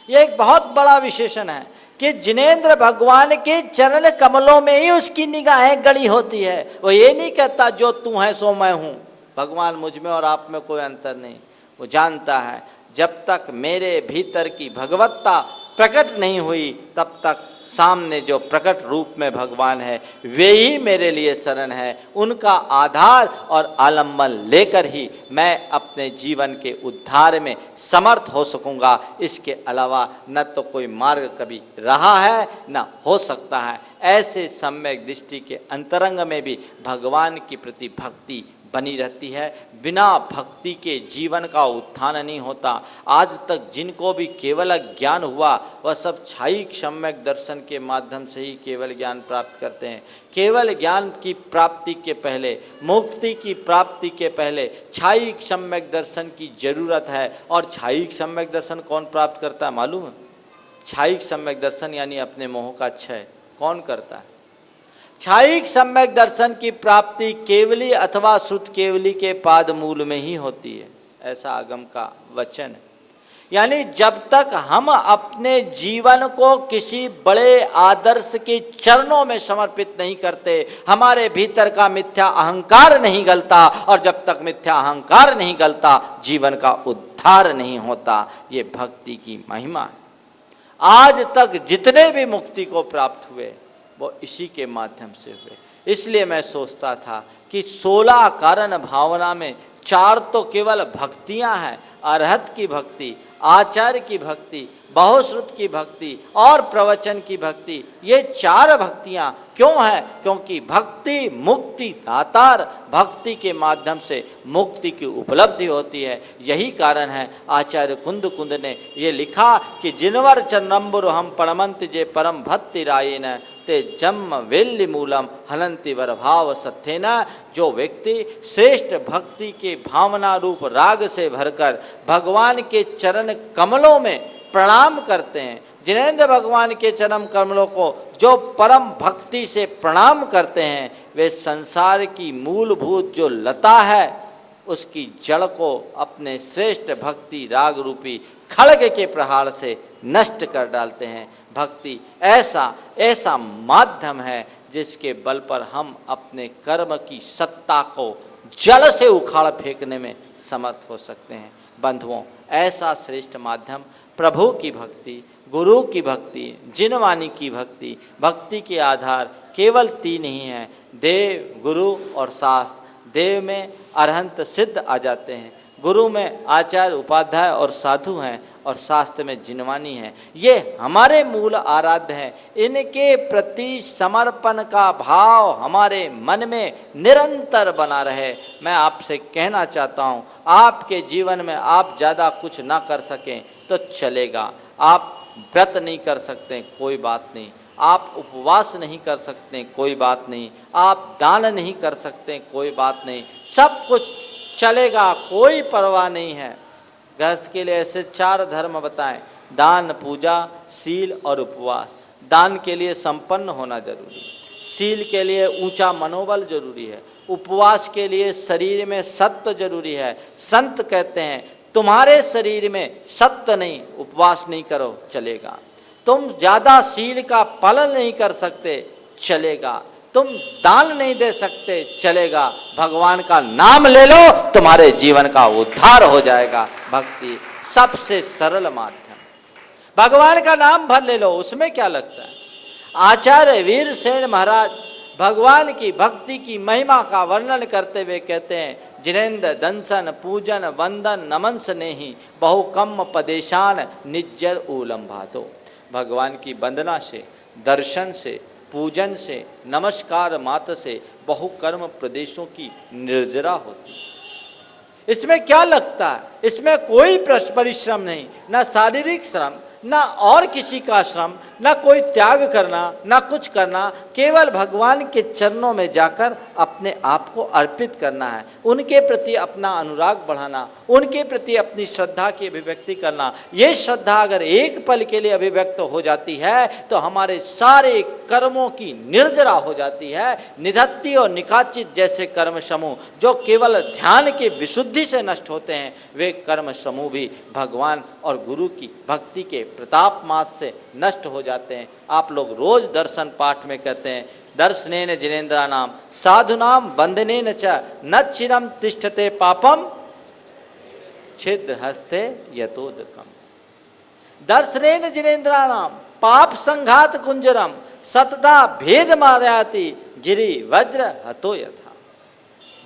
ये एक बहुत बड़ा विशेषण है कि जिनेंद्र भगवान के चरण कमलों में ही उसकी निगाहें गड़ी होती है। वो ये नहीं कहता जो तू है सो मैं हूँ, भगवान मुझ में और आप में कोई अंतर नहीं। वो जानता है जब तक मेरे भीतर की भगवत्ता प्रकट नहीं हुई तब तक सामने जो प्रकट रूप में भगवान है वे ही मेरे लिए शरण है। उनका आधार और आलम्बन लेकर ही मैं अपने जीवन के उद्धार में समर्थ हो सकूंगा। इसके अलावा न तो कोई मार्ग कभी रहा है न हो सकता है। ऐसे सम्यक दृष्टि के अंतरंग में भी भगवान की प्रति भक्ति बनी रहती है। बिना भक्ति के जीवन का उत्थान नहीं होता। आज तक जिनको भी केवल ज्ञान हुआ वह सब क्षायिक सम्यक दर्शन के माध्यम से ही केवल ज्ञान प्राप्त करते हैं। केवल ज्ञान की प्राप्ति के पहले, मुक्ति की प्राप्ति के पहले क्षायिक सम्यक दर्शन की जरूरत है। और क्षायिक सम्यक दर्शन कौन प्राप्त करता है मालूम है? क्षायिक सम्यक दर्शन यानी अपने मोह का क्षय कौन करता है? क्षायिक सम्यक दर्शन की प्राप्ति केवली अथवा शुद्ध केवली के पाद मूल में ही होती है, ऐसा आगम का वचन है। यानी जब तक हम अपने जीवन को किसी बड़े आदर्श के चरणों में समर्पित नहीं करते, हमारे भीतर का मिथ्या अहंकार नहीं गलता, और जब तक मिथ्या अहंकार नहीं गलता जीवन का उद्धार नहीं होता। ये भक्ति की महिमा है। आज तक जितने भी मुक्ति को प्राप्त हुए वो इसी के माध्यम से हुए। इसलिए मैं सोचता था कि 16 कारण भावना में 4 तो केवल भक्तियां हैं, अरहत की भक्ति, आचार्य की भक्ति, बहुश्रुत की भक्ति और प्रवचन की भक्ति। ये 4 भक्तियां क्यों है? क्योंकि भक्ति मुक्ति दातार, भक्ति के माध्यम से मुक्ति की उपलब्धि होती है। यही कारण है आचार्य कुंद कुंद ने ये लिखा कि जिनवर चरणम्बुर हम परमंत जे परम भक्ति रायेन ते जन्म वेल्लि मूलम हलंति वर भाव सत्थेन। जो व्यक्ति श्रेष्ठ भक्ति के भावना रूप राग से भरकर भगवान के चरण कमलों में प्रणाम करते हैं, जिनेंद्र भगवान के चरण कमलों को जो परम भक्ति से प्रणाम करते हैं, वे संसार की मूलभूत जो लता है उसकी जड़ को अपने श्रेष्ठ भक्ति राग रूपी खड्ग के प्रहार से नष्ट कर डालते हैं। भक्ति ऐसा माध्यम है जिसके बल पर हम अपने कर्म की सत्ता को जड़ से उखाड़ फेंकने में समर्थ हो सकते हैं। बंधुओं, ऐसा श्रेष्ठ माध्यम प्रभु की भक्ति, गुरु की भक्ति, जिनवाणी की भक्ति। भक्ति के आधार केवल 3 ही हैं, देव, गुरु और शास्त्र। देव में अरहंत सिद्ध आ जाते हैं, गुरु में आचार्य उपाध्याय और साधु हैं, और शास्त्र में जिनवानी है। ये हमारे मूल आराध्य हैं। इनके प्रति समर्पण का भाव हमारे मन में निरंतर बना रहे। मैं आपसे कहना चाहता हूँ, आपके जीवन में आप ज़्यादा कुछ ना कर सकें तो चलेगा। आप व्रत नहीं कर सकते, कोई बात नहीं। आप उपवास नहीं कर सकते, कोई बात नहीं। आप दान नहीं कर सकते, कोई बात नहीं। सब कुछ चलेगा, कोई परवाह नहीं है। गृहस्थ के लिए ऐसे 4 धर्म बताएं: दान, पूजा, शील और उपवास। दान के लिए संपन्न होना जरूरी है, शील के लिए ऊंचा मनोबल जरूरी है, उपवास के लिए शरीर में सत्व जरूरी है। संत कहते हैं तुम्हारे शरीर में सत्व नहीं, उपवास नहीं करो चलेगा। तुम ज़्यादा शील का पालन नहीं कर सकते चलेगा, तुम दान नहीं दे सकते चलेगा, भगवान का नाम ले लो, तुम्हारे जीवन का उद्धार हो जाएगा। भक्ति सबसे सरल माध्यम, भगवान का नाम भर ले लो, उसमें क्या लगता है। आचार्य वीरसेन महाराज भगवान की भक्ति की महिमा का वर्णन करते हुए कहते हैं, जिनेंद्र दंसन पूजन वंदन नमन स्नेही बहु कम पदेशान निज्जर उलंभातो। भगवान की वंदना से, दर्शन से, पूजन से, नमस्कार मात्र से बहुकर्म प्रदेशों की निर्जरा होती। इसमें क्या लगता है? इसमें कोई परिश्रम नहीं, ना शारीरिक श्रम, ना और किसी का श्रम, ना कोई त्याग करना, ना कुछ करना, केवल भगवान के चरणों में जाकर अपने आप को अर्पित करना है, उनके प्रति अपना अनुराग बढ़ाना, उनके प्रति अपनी श्रद्धा की अभिव्यक्ति करना। ये श्रद्धा अगर एक पल के लिए अभिव्यक्त हो जाती है तो हमारे सारे कर्मों की निर्जरा हो जाती है। निधत्ति और निकाचित जैसे कर्म समूह जो केवल ध्यान के विशुद्धि से नष्ट होते हैं, वे कर्म समूह भी भगवान और गुरु की भक्ति के प्रताप मात्र से नष्ट हो जाते हैं। आप लोग रोज दर्शन पाठ में कहते हैं, दर्शनेन जिनेन्द्राणाम साधुनाम बंधनेन च न चिरम तिष्ठते पापम छिद्र हस्ते यतोदकम। दर्शनेन जिनेन्द्राणाम पाप संघात कुंजरम सतदा भेद मारयाति गिरि वज्र हतो यथा।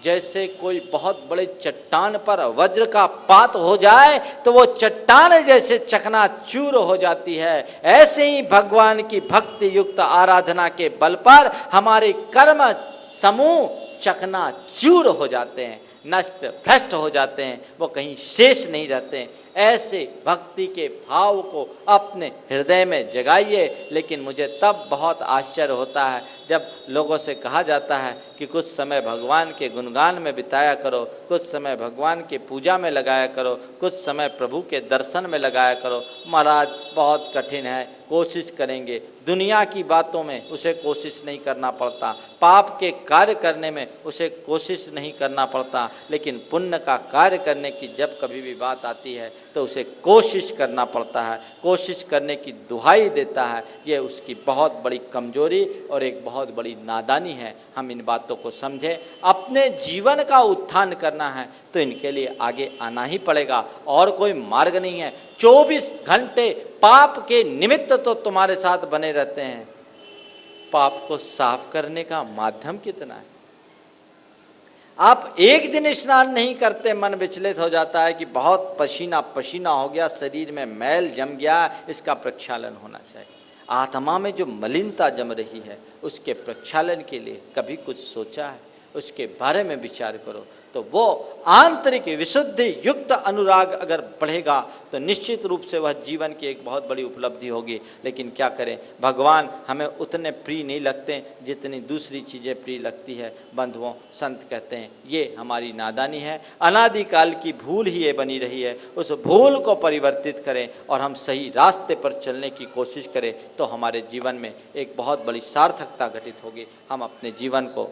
जैसे कोई बहुत बड़े चट्टान पर वज्र का पात हो जाए तो वो चट्टान जैसे चकनाचूर हो जाती है, ऐसे ही भगवान की भक्ति युक्त आराधना के बल पर हमारे कर्म समूह चकनाचूर हो जाते हैं, नष्ट भ्रष्ट हो जाते हैं, वो कहीं शेष नहीं रहते हैं। ऐसे भक्ति के भाव को अपने हृदय में जगाइए। लेकिन मुझे तब बहुत आश्चर्य होता है जब लोगों से कहा जाता है कि कुछ समय भगवान के गुणगान में बिताया करो, कुछ समय भगवान के पूजा में लगाया करो, कुछ समय प्रभु के दर्शन में लगाया करो। महाराज बहुत कठिन है, कोशिश करेंगे। दुनिया की बातों में उसे कोशिश नहीं करना पड़ता, पाप के कार्य करने में उसे कोशिश नहीं करना पड़ता, लेकिन पुण्य का कार्य करने की जब कभी भी बात आती है तो उसे कोशिश करना पड़ता है, कोशिश करने की दुहाई देता है। ये उसकी बहुत बड़ी कमजोरी और एक बहुत बड़ी नादानी है। हम इन बातों को समझें। अपने जीवन का उत्थान करना है तो इनके लिए आगे आना ही पड़ेगा, और कोई मार्ग नहीं है। 24 घंटे पाप के निमित्त तो तुम्हारे साथ बने रहते हैं, पाप को साफ करने का माध्यम कितना है? आप एक दिन स्नान नहीं करते, मन विचलित हो जाता है कि बहुत पसीना पसीना हो गया, शरीर में मैल जम गया, इसका प्रक्षालन होना चाहिए। आत्मा में जो मलिनता जम रही है उसके प्रक्षालन के लिए कभी कुछ सोचा है? उसके बारे में विचार करो। तो वो आंतरिक विशुद्धि युक्त अनुराग अगर बढ़ेगा तो निश्चित रूप से वह जीवन की एक बहुत बड़ी उपलब्धि होगी। लेकिन क्या करें, भगवान हमें उतने प्रिय नहीं लगते जितनी दूसरी चीज़ें प्रिय लगती है। बंधुओं, संत कहते हैं ये हमारी नादानी है, अनादिकाल की भूल ही ये बनी रही है। उस भूल को परिवर्तित करें और हम सही रास्ते पर चलने की कोशिश करें तो हमारे जीवन में एक बहुत बड़ी सार्थकता घटित होगी। हम अपने जीवन को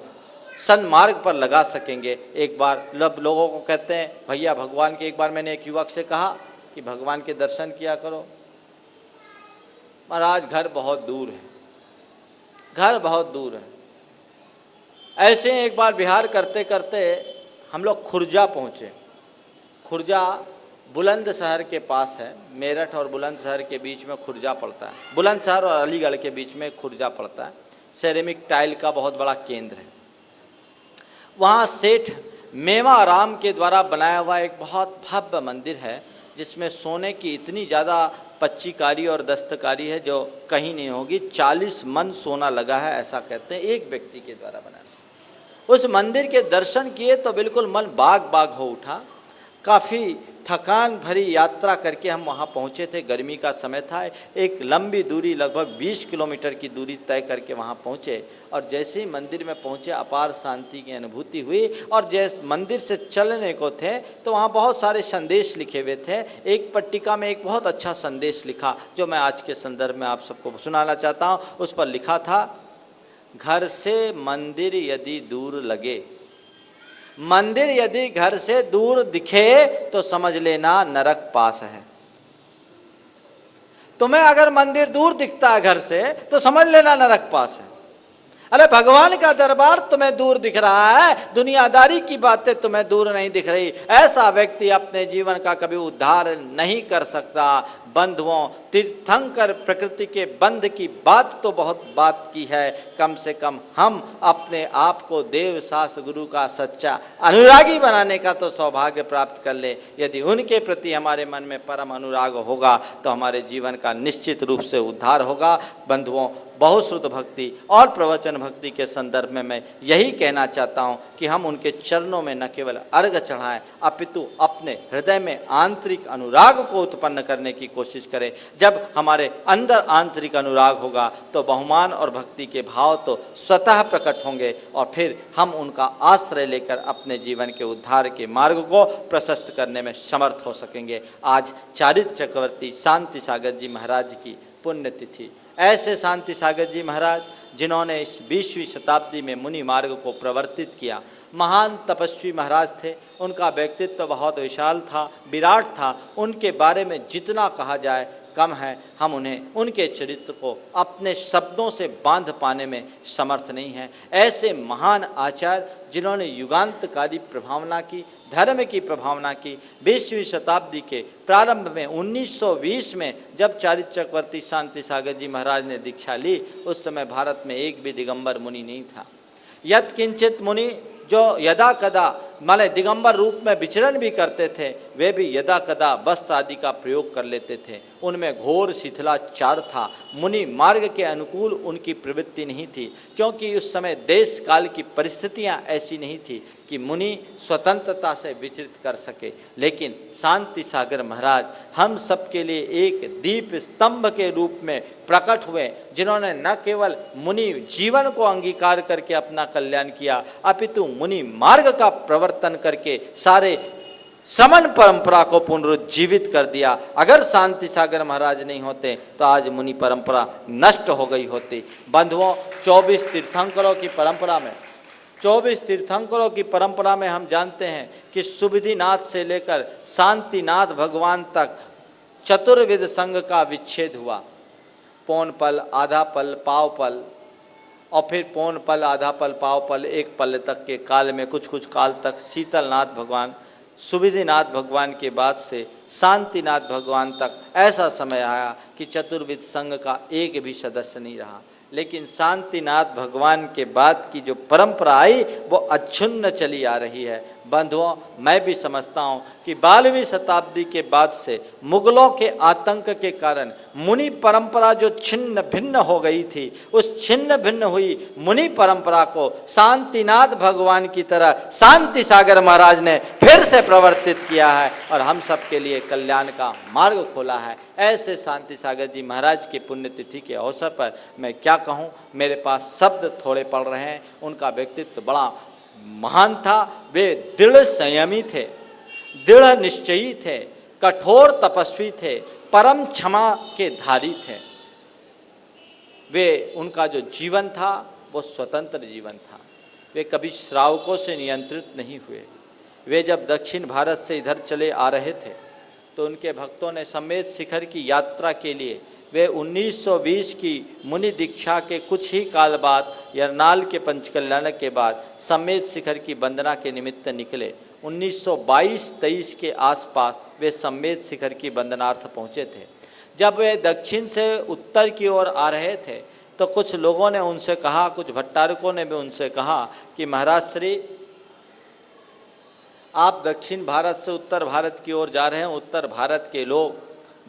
सन्मार्ग पर लगा सकेंगे। एक बार लोगों को कहते हैं भैया भगवान के, एक बार मैंने एक युवक से कहा कि भगवान के दर्शन किया करो। महाराज घर बहुत दूर है, घर बहुत दूर है। ऐसे एक बार बिहार करते करते हम लोग खुर्जा पहुँचे। खुर्जा बुलंदशहर के पास है, मेरठ और बुलंदशहर के बीच में खुर्जा पड़ता है। बुलंदशहर और अलीगढ़ के बीच में खुर्जा पड़ता है। सेरेमिक टाइल का बहुत बड़ा केंद्र है। वहाँ सेठ मेवाराम के द्वारा बनाया हुआ एक बहुत भव्य मंदिर है जिसमें सोने की इतनी ज़्यादा पच्चीकारी और दस्तकारी है जो कहीं नहीं होगी। 40 मन सोना लगा है, ऐसा कहते हैं, एक व्यक्ति के द्वारा बनाया। उस मंदिर के दर्शन किए तो बिल्कुल मन बाग बाग हो उठा। काफ़ी थकान भरी यात्रा करके हम वहाँ पहुँचे थे, गर्मी का समय था। एक लंबी दूरी, लगभग 20 किलोमीटर की दूरी तय करके वहाँ पहुँचे, और जैसे ही मंदिर में पहुँचे अपार शांति की अनुभूति हुई। और जैसे मंदिर से चलने को थे तो वहाँ बहुत सारे संदेश लिखे हुए थे। एक पट्टिका में एक बहुत अच्छा संदेश लिखा जो मैं आज के संदर्भ में आप सबको सुनाना चाहता हूँ। उस पर लिखा था, घर से मंदिर यदि दूर लगे, मंदिर यदि घर से दूर दिखे तो समझ लेना नरक पास है। तुम्हें अगर मंदिर दूर दिखता है घर से तो समझ लेना नरक पास है। अरे भगवान का दरबार तुम्हें दूर दिख रहा है, दुनियादारी की बातें तुम्हें दूर नहीं दिख रही। ऐसा व्यक्ति अपने जीवन का कभी उद्धार नहीं कर सकता। बंधुओं, तीर्थंकर प्रकृति के बंध की बात तो बहुत बात की है, कम से कम हम अपने आप को देव सास गुरु का सच्चा अनुरागी बनाने का तो सौभाग्य प्राप्त कर ले। यदि उनके प्रति हमारे मन में परम अनुराग होगा तो हमारे जीवन का निश्चित रूप से उद्धार होगा। बंधुओं, बहुश्रुत भक्ति और प्रवचन भक्ति के संदर्भ में मैं यही कहना चाहता हूँ कि हम उनके चरणों में न केवल अर्घ चढ़ाएं अपितु अपने हृदय में आंतरिक अनुराग को उत्पन्न करने की कोशिश करें। जब हमारे अंदर आंतरिक अनुराग होगा तो बहुमान और भक्ति के भाव तो स्वतः प्रकट होंगे और फिर हम उनका आश्रय लेकर अपने जीवन के उद्धार के मार्ग को प्रशस्त करने में समर्थ हो सकेंगे। आज चारित्र चक्रवर्ती शांति सागर जी महाराज की पुण्यतिथि। ऐसे शांति सागर जी महाराज जिन्होंने इस 20वीं शताब्दी में मुनि मार्ग को प्रवर्तित किया, महान तपस्वी महाराज थे। उनका व्यक्तित्व बहुत विशाल था, विराट था। उनके बारे में जितना कहा जाए कम है। हम उन्हें, उनके चरित्र को अपने शब्दों से बांध पाने में समर्थ नहीं हैं। ऐसे महान आचार्य जिन्होंने युगांतकारी प्रभावना की, धर्म की प्रभावना की। 20वीं शताब्दी के प्रारंभ में 1920 में जब चारित्र चक्रवर्ती शांति सागर जी महाराज ने दीक्षा ली, उस समय भारत में एक भी दिगंबर मुनि नहीं था। यत् किंचित मुनि जो यदा कदा माने दिगंबर रूप में विचरण भी करते थे, वे भी यदा कदा वस्त्र आदि का प्रयोग कर लेते थे। उनमें घोर शिथिलाचार था। मुनि मार्ग के अनुकूल उनकी प्रवृत्ति नहीं थी, क्योंकि उस समय देश काल की परिस्थितियां ऐसी नहीं थी कि मुनि स्वतंत्रता से विचरित कर सके। लेकिन शांति सागर महाराज हम सबके लिए एक दीप स्तंभ के रूप में प्रकट हुए, जिन्होंने न केवल मुनि जीवन को अंगीकार करके अपना कल्याण किया, अपितु मुनि मार्ग का प्रवर्तन करके सारे श्रमण परंपरा को पुनरुज्जीवित कर दिया। अगर शांति सागर महाराज नहीं होते तो आज मुनि परंपरा नष्ट हो गई होती। बंधुओं, 24 तीर्थंकरों की परंपरा में 24 तीर्थंकरों की परंपरा में हम जानते हैं कि सुविधिनाथ से लेकर शांतिनाथ भगवान तक चतुर्विध संघ का विच्छेद हुआ। पौन पल, आधा पल, पाव पल और फिर पौन पल, आधा पल, पाव पल, एक पल तक के काल में कुछ काल तक शीतलनाथ भगवान, सुविधिनाथ भगवान के बाद से शांतिनाथ भगवान तक ऐसा समय आया कि चतुर्विध संघ का एक भी सदस्य नहीं रहा। लेकिन शांतिनाथ भगवान के बाद की जो परंपरा आई वो अक्षुण्ण चली आ रही है। बंधुओं, मैं भी समझता हूँ कि 12वीं शताब्दी के बाद से मुगलों के आतंक के कारण मुनि परंपरा जो छिन्न भिन्न हो गई थी, उस छिन्न भिन्न हुई मुनि परंपरा को शांतिनाथ भगवान की तरह शांति सागर महाराज ने फिर से प्रवर्तित किया है और हम सब के लिए कल्याण का मार्ग खोला है। ऐसे शांति सागर जी महाराज की पुण्यतिथि के अवसर पर मैं क्या कहूँ, मेरे पास शब्द थोड़े पड़ रहे हैं। उनका व्यक्तित्व बड़ा महान था। वे दृढ़ संयमी थे, दृढ़ निश्चयी थे, कठोर तपस्वी थे, परम क्षमा के धारी थे। वे, उनका जो जीवन था वो स्वतंत्र जीवन था। वे कभी श्रावकों से नियंत्रित नहीं हुए। वे जब दक्षिण भारत से इधर चले आ रहे थे तो उनके भक्तों ने सम्मेद शिखर की यात्रा के लिए वे 1920 की मुनि दीक्षा के कुछ ही काल बाद यरनाल के पंचकल्याण के बाद सम्मेद शिखर की वंदना के निमित्त निकले। 1922-23 के आसपास वे सम्मेद शिखर की वंदनार्थ पहुँचे थे। जब वे दक्षिण से उत्तर की ओर आ रहे थे तो कुछ लोगों ने उनसे कहा, कुछ भट्टारकों ने भी उनसे कहा कि महाराज श्री, आप दक्षिण भारत से उत्तर भारत की ओर जा रहे हैं। उत्तर भारत के लोग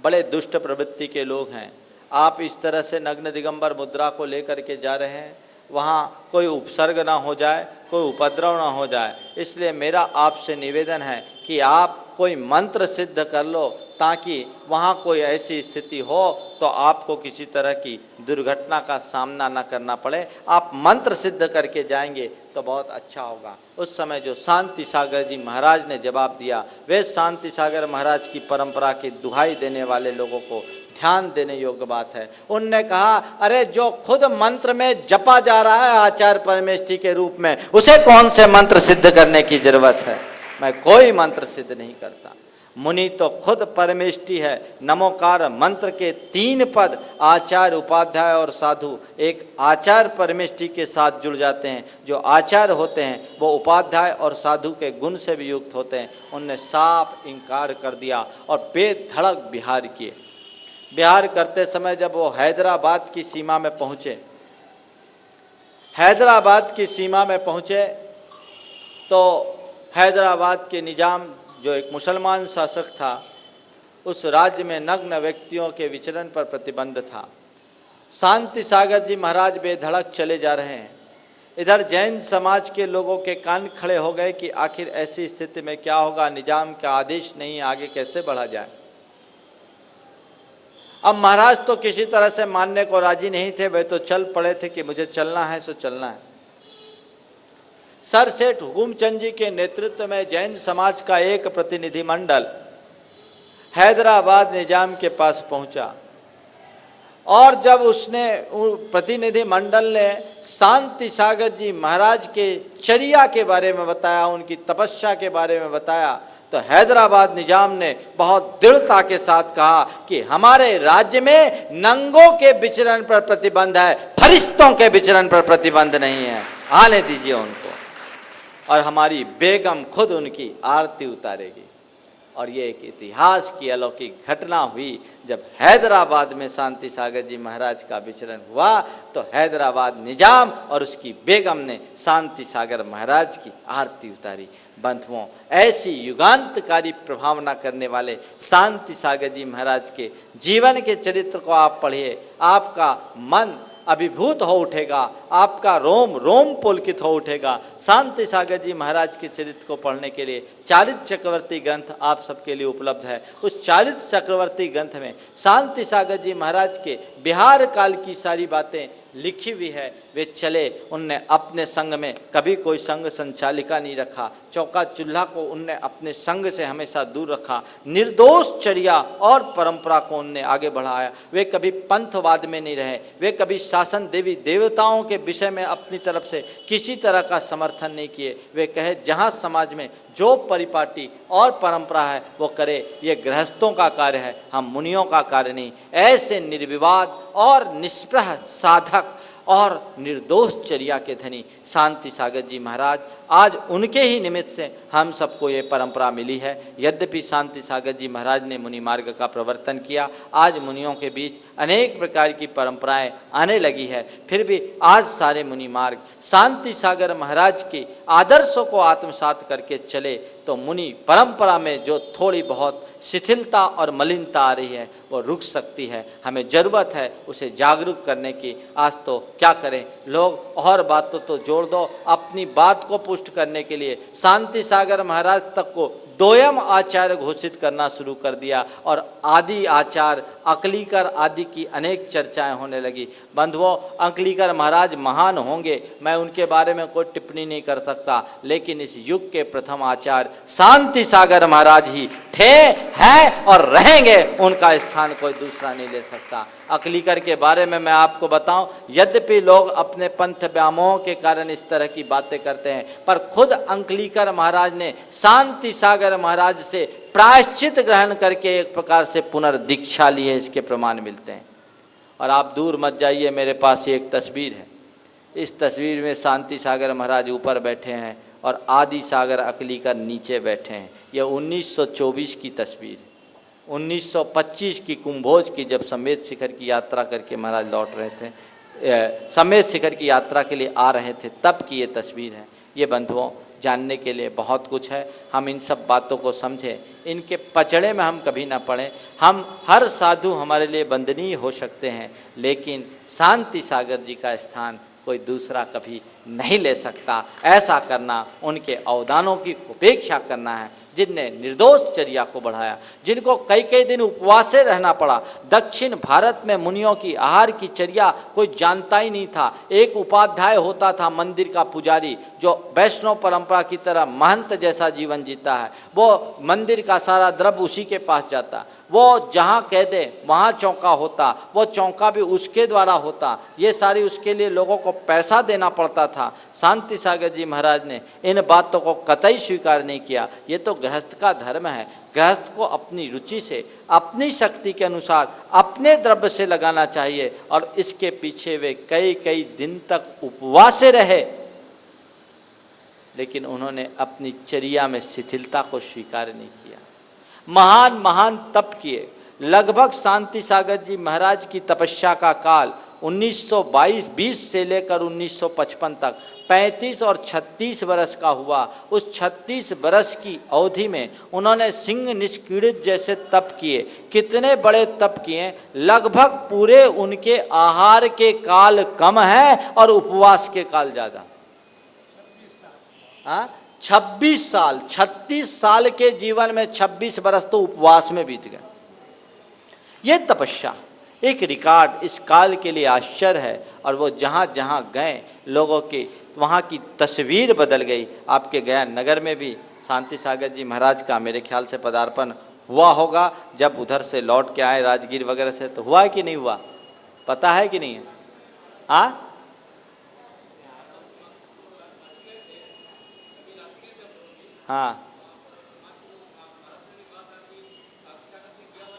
बड़े दुष्ट प्रवृत्ति के लोग हैं। आप इस तरह से नग्न दिगंबर मुद्रा को लेकर के जा रहे हैं, वहाँ कोई उपसर्ग ना हो जाए, कोई उपद्रव ना हो जाए। इसलिए मेरा आपसे निवेदन है कि आप कोई मंत्र सिद्ध कर लो ताकि वहाँ कोई ऐसी स्थिति हो तो आपको किसी तरह की दुर्घटना का सामना न करना पड़े। आप मंत्र सिद्ध करके जाएंगे तो बहुत अच्छा होगा। उस समय जो शांति सागर जी महाराज ने जवाब दिया, वे शांति सागर महाराज की परंपरा की दुहाई देने वाले लोगों को ध्यान देने योग्य बात है। उनने कहा, अरे जो खुद मंत्र में जपा जा रहा है आचार्य परमेष्ठी के रूप में, उसे कौन से मंत्र सिद्ध करने की जरूरत है। मैं कोई मंत्र सिद्ध नहीं करता। मुनि तो खुद परमेष्ठी है। नमोकार मंत्र के 3 पद आचार्य, उपाध्याय और साधु एक आचार्य परमेष्ठी के साथ जुड़ जाते हैं। जो आचार्य होते हैं वो उपाध्याय और साधु के गुण से भी युक्त होते हैं। उनने साफ इनकार कर दिया और बेधड़क विहार किए। विहार करते समय जब वो हैदराबाद की सीमा में पहुँचे, हैदराबाद की सीमा में पहुँचे तो हैदराबाद के निजाम जो एक मुसलमान शासक था, उस राज्य में नग्न व्यक्तियों के विचरण पर प्रतिबंध था। शांति सागर जी महाराज बेधड़क चले जा रहे हैं। इधर जैन समाज के लोगों के कान खड़े हो गए कि आखिर ऐसी स्थिति में क्या होगा, निजाम का आदेश नहीं, आगे कैसे बढ़ा जाए। अब महाराज तो किसी तरह से मानने को राजी नहीं थे, वे तो चल पड़े थे कि मुझे चलना है सो चलना है। सर सेठ हुकुमचंद जी के नेतृत्व में जैन समाज का एक प्रतिनिधिमंडल हैदराबाद निजाम के पास पहुंचा और जब उसने प्रतिनिधि मंडल ने शांति सागर जी महाराज के चर्या के बारे में बताया, उनकी तपस्या के बारे में बताया, तो हैदराबाद निजाम ने बहुत दृढ़ता के साथ कहा कि हमारे राज्य में नंगों के विचरण पर प्रतिबंध है, फरिश्तों के विचरण पर प्रतिबंध नहीं है, आने दीजिए उनको, और हमारी बेगम खुद उनकी आरती उतारेगी। और ये एक इतिहास की अलौकिक घटना हुई। जब हैदराबाद में शांति सागर जी महाराज का विचरण हुआ तो हैदराबाद निजाम और उसकी बेगम ने शांति सागर महाराज की आरती उतारी। बंधुओं, ऐसी युगांतकारी प्रभावना करने वाले शांति सागर जी महाराज के जीवन के चरित्र को आप पढ़िए, आपका मन अभिभूत हो उठेगा, आपका रोम रोम पुलकित हो उठेगा। शांति सागर जी महाराज के चरित्र को पढ़ने के लिए चारित्र चक्रवर्ती ग्रंथ आप सबके लिए उपलब्ध है। उस चारित्र चक्रवर्ती ग्रंथ में शांति सागर जी महाराज के बिहार काल की सारी बातें लिखी हुई है। वे चले, उनने अपने संग में कभी कोई संग संचालिका नहीं रखा, चौका चूल्हा को उनने अपने संग से हमेशा दूर रखा, निर्दोष चर्या और परंपरा को उनने आगे बढ़ाया। वे कभी पंथवाद में नहीं रहे, वे कभी शासन देवी देवताओं के विषय में अपनी तरफ से किसी तरह का समर्थन नहीं किए। वे कहे जहाँ समाज में जो परिपाटी और परंपरा है वो करे, ये गृहस्थों का कार्य है, हम मुनियों का कार्य नहीं। ऐसे निर्विवाद और निष्प्रह साधक और निर्दोष चर्या के धनी शांति सागर जी महाराज, आज उनके ही निमित्त से हम सबको ये परंपरा मिली है। यद्यपि शांति सागर जी महाराज ने मुनि मार्ग का प्रवर्तन किया, आज मुनियों के बीच अनेक प्रकार की परंपराएं आने लगी है, फिर भी आज सारे मुनि मार्ग शांति सागर महाराज के आदर्शों को आत्मसात करके चले तो मुनि परंपरा में जो थोड़ी बहुत शिथिलता और मलिनता आ रही है वो रुक सकती है। हमें ज़रूरत है उसे जागरूक करने की। आज तो क्या करें लोग, और बातों तो जोड़ दो, अपनी बात को पुष्ट करने के लिए शांति सागर महाराज तक को दोयम आचार्य घोषित करना शुरू कर दिया और आदि आचार्य अकलीकर आदि की अनेक चर्चाएं होने लगी। बंधुओं, अकलीकर महाराज महान होंगे, मैं उनके बारे में कोई टिप्पणी नहीं कर सकता, लेकिन इस युग के प्रथम आचार्य शांति सागर महाराज ही थे, हैं और रहेंगे। उनका स्थान कोई दूसरा नहीं ले सकता। अकलीकर के बारे में मैं आपको बताऊं, यद्यपि लोग अपने पंथ व्यामोह के कारण इस तरह की बातें करते हैं, पर खुद अकलीकर महाराज ने शांति सागर महाराज से प्रायश्चित ग्रहण करके एक प्रकार से पुनर्दीक्षा ली है, इसके प्रमाण मिलते हैं। और आप दूर मत जाइए, मेरे पास एक तस्वीर है। इस तस्वीर में शांति सागर महाराज ऊपर बैठे हैं और आदि सागर अकलीकर नीचे बैठे हैं। यह 1924 की तस्वीर है। 1925 की कुंभोज की, जब समेत शिखर की यात्रा करके महाराज लौट रहे थे, समेत शिखर की यात्रा के लिए आ रहे थे, तब की ये तस्वीर है। ये बंधुओं, जानने के लिए बहुत कुछ है, हम इन सब बातों को समझें, इनके पचड़े में हम कभी ना पड़ें। हम हर साधु हमारे लिए वंदनीय हो सकते हैं, लेकिन शांति सागर जी का स्थान कोई दूसरा कभी नहीं ले सकता। ऐसा करना उनके अवदानों की उपेक्षा करना है, जिनने निर्दोष चर्या को बढ़ाया, जिनको कई कई दिन उपवास से रहना पड़ा। दक्षिण भारत में मुनियों की आहार की चर्या कोई जानता ही नहीं था। एक उपाध्याय होता था मंदिर का पुजारी, जो वैष्णव परंपरा की तरह महंत जैसा जीवन जीता है। वो मंदिर का सारा द्रव्य उसी के पास जाता, वो जहाँ कह दे वहाँ चौका होता, वो चौका भी उसके द्वारा होता, ये सारी उसके लिए लोगों को पैसा देना पड़ता था। शांति सागर जी महाराज ने इन बातों को कतई स्वीकार नहीं किया। ये तो गृहस्थ का धर्म है, गृहस्थ को अपनी रुचि से, अपनी शक्ति के अनुसार, अपने द्रव्य से लगाना चाहिए। और इसके पीछे वे कई कई दिन तक उपवास रहे, लेकिन उन्होंने अपनी चर्या में शिथिलता को स्वीकार नहीं किया। महान महान तप किए, लगभग शांति सागर जी महाराज की तपस्या का काल 1920 से लेकर 1955 तक 35 और 36 वर्ष का हुआ। उस 36 वर्ष की अवधि में उन्होंने सिंह निष्क्रीडित जैसे तप किए। कितने बड़े तप किए, लगभग पूरे उनके आहार के काल कम है और उपवास के काल ज़्यादा। 26 साल, 36 साल के जीवन में 26 वर्ष तो उपवास में बीत गए। ये तपस्या एक रिकॉर्ड इस काल के लिए आश्चर्य है। और वो जहाँ जहाँ गए लोगों की वहाँ की तस्वीर बदल गई। आपके गया नगर में भी शांति सागर जी महाराज का मेरे ख्याल से पदार्पण हुआ होगा, जब उधर से लौट के आए राजगीर वगैरह से, तो हुआ है कि नहीं हुआ, पता है कि नहीं है? हाँ,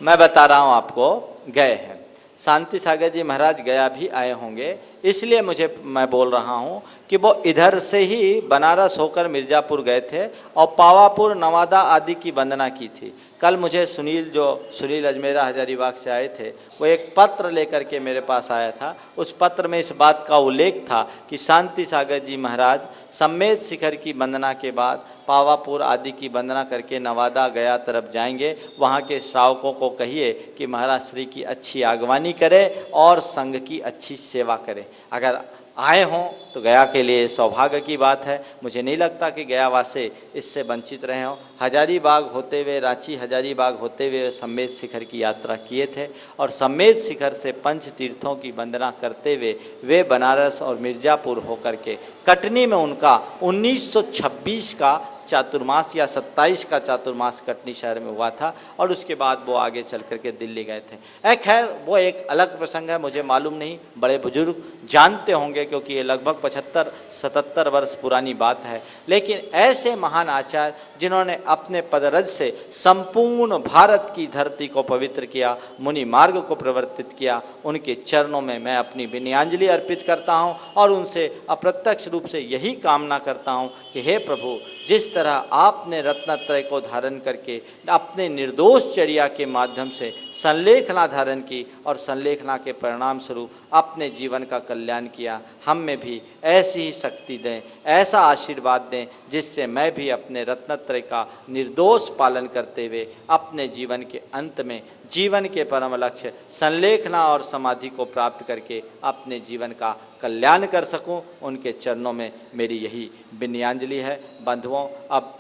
मैं बता रहा हूँ आपको, गए हैं शांति सागर जी महाराज, गया भी आए होंगे, इसलिए मैं बोल रहा हूँ कि वो इधर से ही बनारस होकर मिर्ज़ापुर गए थे और पावापुर नवादा आदि की वंदना की थी। कल मुझे सुनील अजमेरा हजारीबाग से आए थे, वो एक पत्र लेकर के मेरे पास आया था। उस पत्र में इस बात का उल्लेख था कि शांति सागर जी महाराज सम्मेद शिखर की वंदना के बाद पावापुर आदि की वंदना करके नवादा गया तरफ जाएंगे। वहाँ के श्रावकों को कहिए कि महाराज श्री की अच्छी आगवानी करे और संघ की अच्छी सेवा करे। अगर आए हों तो गया के लिए सौभाग्य की बात है। मुझे नहीं लगता कि गया वासी इससे वंचित रहे हों। हजारीबाग होते हुए, रांची हजारीबाग होते हुए सम्मेद शिखर की यात्रा किए थे और सम्मेद शिखर से पंच तीर्थों की वंदना करते हुए वे बनारस और मिर्ज़ापुर होकर के कटनी में उनका 1926 का चातुर्मास या 27 का चातुर्मास कटनी शहर में हुआ था और उसके बाद वो आगे चल करके दिल्ली गए थे। खैर वो एक अलग प्रसंग है, मुझे मालूम नहीं, बड़े बुजुर्ग जानते होंगे क्योंकि ये लगभग 75-77 वर्ष पुरानी बात है। लेकिन ऐसे महान आचार्य जिन्होंने अपने पदरज से संपूर्ण भारत की धरती को पवित्र किया, मुनि मार्ग को प्रवर्तित किया, उनके चरणों में मैं अपनी विनयाञ्जलि अर्पित करता हूँ और उनसे अप्रत्यक्ष रूप से यही कामना करता हूँ कि हे प्रभु, जिस तरह आपने रत्नत्रय को धारण करके अपने निर्दोष चर्या के माध्यम से संलेखना धारण की और संलेखना के परिणाम स्वरूप अपने जीवन का कल्याण किया, हम में भी ऐसी ही शक्ति दें, ऐसा आशीर्वाद दें जिससे मैं भी अपने रत्नत्रय का निर्दोष पालन करते हुए अपने जीवन के अंत में जीवन के परम लक्ष्य संलेखना और समाधि को प्राप्त करके अपने जीवन का कल्याण कर सकूं। उनके चरणों में मेरी यही विनयाञ्जलि है। बंधुओं, अब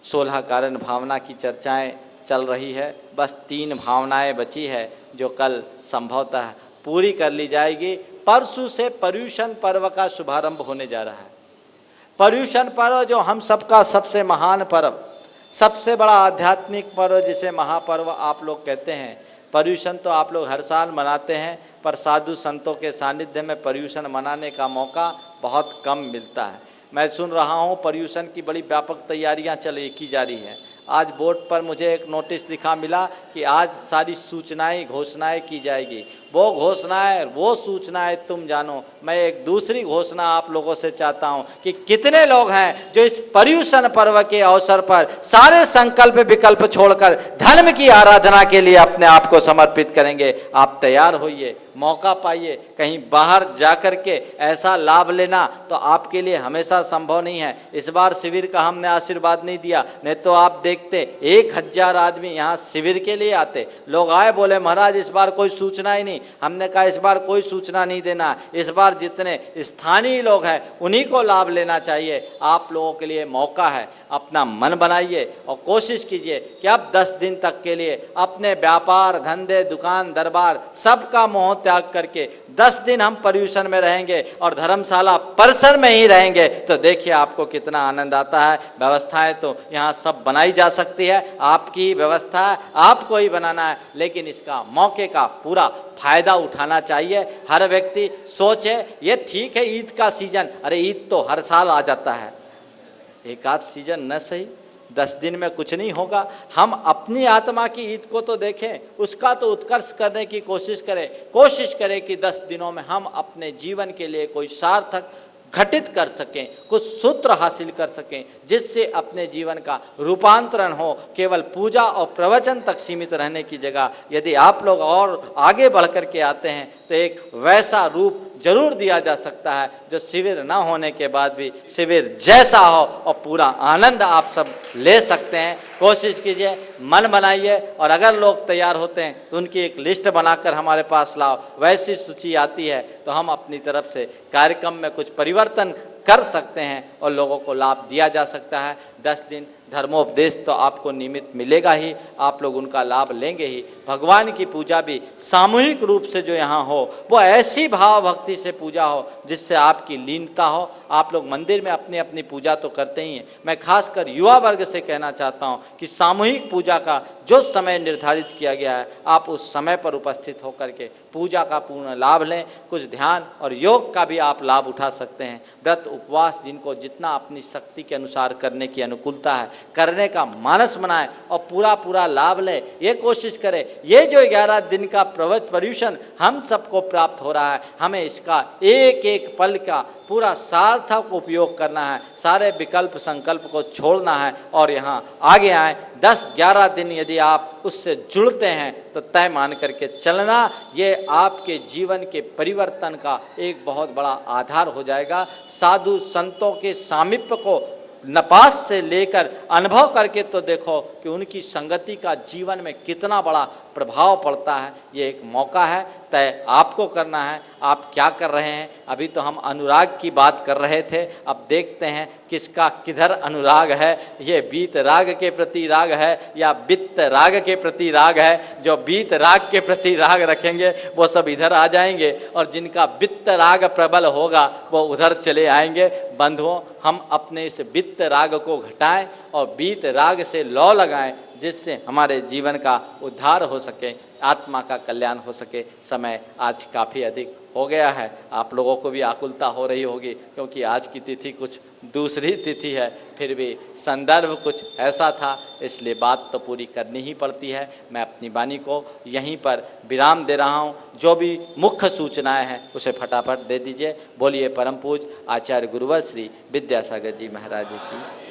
16 कारण भावना की चर्चाएं चल रही है, बस 3 भावनाएं बची है जो कल संभवतः पूरी कर ली जाएगी। परसों से पर्युषण पर्व का शुभारंभ होने जा रहा है। पर्युषण पर्व जो हम सबका सबसे महान पर्व, सबसे बड़ा आध्यात्मिक पर्व, जिसे महापर्व आप लोग कहते हैं। पर्युषण तो आप लोग हर साल मनाते हैं, पर साधु संतों के सानिध्य में पर्युषण मनाने का मौका बहुत कम मिलता है। मैं सुन रहा हूँ पर्युषण की बड़ी व्यापक तैयारियाँ की जा रही हैं। आज बोर्ड पर मुझे एक नोटिस लिखा मिला कि आज सारी सूचनाएं घोषणाएं की जाएगी। वो घोषणाएं, वो सूचनाएं तुम जानो। मैं एक दूसरी घोषणा आप लोगों से चाहता हूं कि कितने लोग हैं जो इस पर्युषण पर्व के अवसर पर सारे संकल्प विकल्प छोड़कर धर्म की आराधना के लिए अपने आप को समर्पित करेंगे। आप तैयार होइए, मौका पाइए। कहीं बाहर जाकर के ऐसा लाभ लेना तो आपके लिए हमेशा संभव नहीं है। इस बार शिविर का हमने आशीर्वाद नहीं दिया, नहीं तो आप देखते 1000 आदमी यहाँ शिविर के लिए आते। लोग आए, बोले महाराज इस बार कोई सूचना ही नहीं। हमने कहा इस बार कोई सूचना नहीं देना, इस बार जितने स्थानीय लोग हैं उन्हीं को लाभ लेना चाहिए। आप लोगों के लिए मौका है, अपना मन बनाइए और कोशिश कीजिए कि अब 10 दिन तक के लिए अपने व्यापार, धंधे, दुकान, दरबार सबका मोह त्याग करके 10 दिन हम पर्युषण में रहेंगे और धर्मशाला परिसर में ही रहेंगे। तो देखिए आपको कितना आनंद आता है। व्यवस्थाएं तो यहाँ सब बनाई जा सकती है, आपकी व्यवस्था आपको ही बनाना है, लेकिन इसका मौके का पूरा फायदा उठाना चाहिए। हर व्यक्ति सोचे ये ठीक है ईद का सीजन, अरे ईद तो हर साल आ जाता है, एक आध सीजन न सही, 10 दिन में कुछ नहीं होगा। हम अपनी आत्मा की ईद को तो देखें, उसका तो उत्कर्ष करने की कोशिश करें कि 10 दिनों में हम अपने जीवन के लिए कोई सार्थक घटित कर सकें, कुछ सूत्र हासिल कर सकें, जिससे अपने जीवन का रूपांतरण हो। केवल पूजा और प्रवचन तक सीमित रहने की जगह यदि आप लोग और आगे बढ़ कर के आते हैं तो एक वैसा रूप जरूर दिया जा सकता है जो शिविर ना होने के बाद भी शिविर जैसा हो और पूरा आनंद आप सब ले सकते हैं। कोशिश कीजिए, मन बनाइए, और अगर लोग तैयार होते हैं तो उनकी एक लिस्ट बनाकर हमारे पास लाओ। वैसी सूची आती है तो हम अपनी तरफ से कार्यक्रम में कुछ परिवर्तन कर सकते हैं और लोगों को लाभ दिया जा सकता है। 10 दिन धर्मोपदेश तो आपको नियमित मिलेगा ही, आप लोग उनका लाभ लेंगे ही। भगवान की पूजा भी सामूहिक रूप से जो यहाँ हो वो ऐसी भाव भक्ति से पूजा हो जिससे आपकी लीनता हो। आप लोग मंदिर में अपनी अपनी पूजा तो करते ही हैं, मैं खासकर युवा वर्ग से कहना चाहता हूँ कि सामूहिक पूजा का जो समय निर्धारित किया गया है आप उस समय पर उपस्थित होकर के पूजा का पूर्ण लाभ लें। कुछ ध्यान और योग का भी आप लाभ उठा सकते हैं। व्रत उपवास जिनको जितना अपनी शक्ति के अनुसार करने की अनुकूलता है करने का मानस बनाएं और पूरा लाभ लें। ये कोशिश करें ये जो 11 दिन का पर्यूषण हम सबको प्राप्त हो रहा है, हमें इसका एक एक पल का पूरा सार्थक उपयोग करना है। सारे विकल्प संकल्प को छोड़ना है और यहाँ आगे आए। 10-11 दिन यदि आप उससे जुड़ते हैं तो तय मान करके चलना, ये आपके जीवन के परिवर्तन का एक बहुत बड़ा आधार हो जाएगा। साधु संतों के सामीप्य को नपास से लेकर अनुभव करके तो देखो कि उनकी संगति का जीवन में कितना बड़ा प्रभाव पड़ता है। ये एक मौका है, तय आपको करना है। आप क्या कर रहे हैं? अभी तो हम अनुराग की बात कर रहे थे, अब देखते हैं किसका किधर अनुराग है। ये बीत राग के प्रति राग है या वित्त राग के प्रति राग है? जो बीत राग के प्रति राग रखेंगे वो सब इधर आ जाएंगे और जिनका वित्त राग प्रबल होगा वो उधर चले आएंगे। बंधुओं, हम अपने इस वित्त राग को घटाएं और बीत राग से लौ लगाएं, जिससे हमारे जीवन का उद्धार हो सके, आत्मा का कल्याण हो सके। समय आज काफ़ी अधिक हो गया है, आप लोगों को भी आकुलता हो रही होगी क्योंकि आज की तिथि कुछ दूसरी तिथि है, फिर भी संदर्भ कुछ ऐसा था, इसलिए बात तो पूरी करनी ही पड़ती है। मैं अपनी वाणी को यहीं पर विराम दे रहा हूँ। जो भी मुख्य सूचनाएं हैं उसे फटाफट दे दीजिए। बोलिए परम पूज्य आचार्य गुरुवर श्री विद्यासागर जी महाराज की।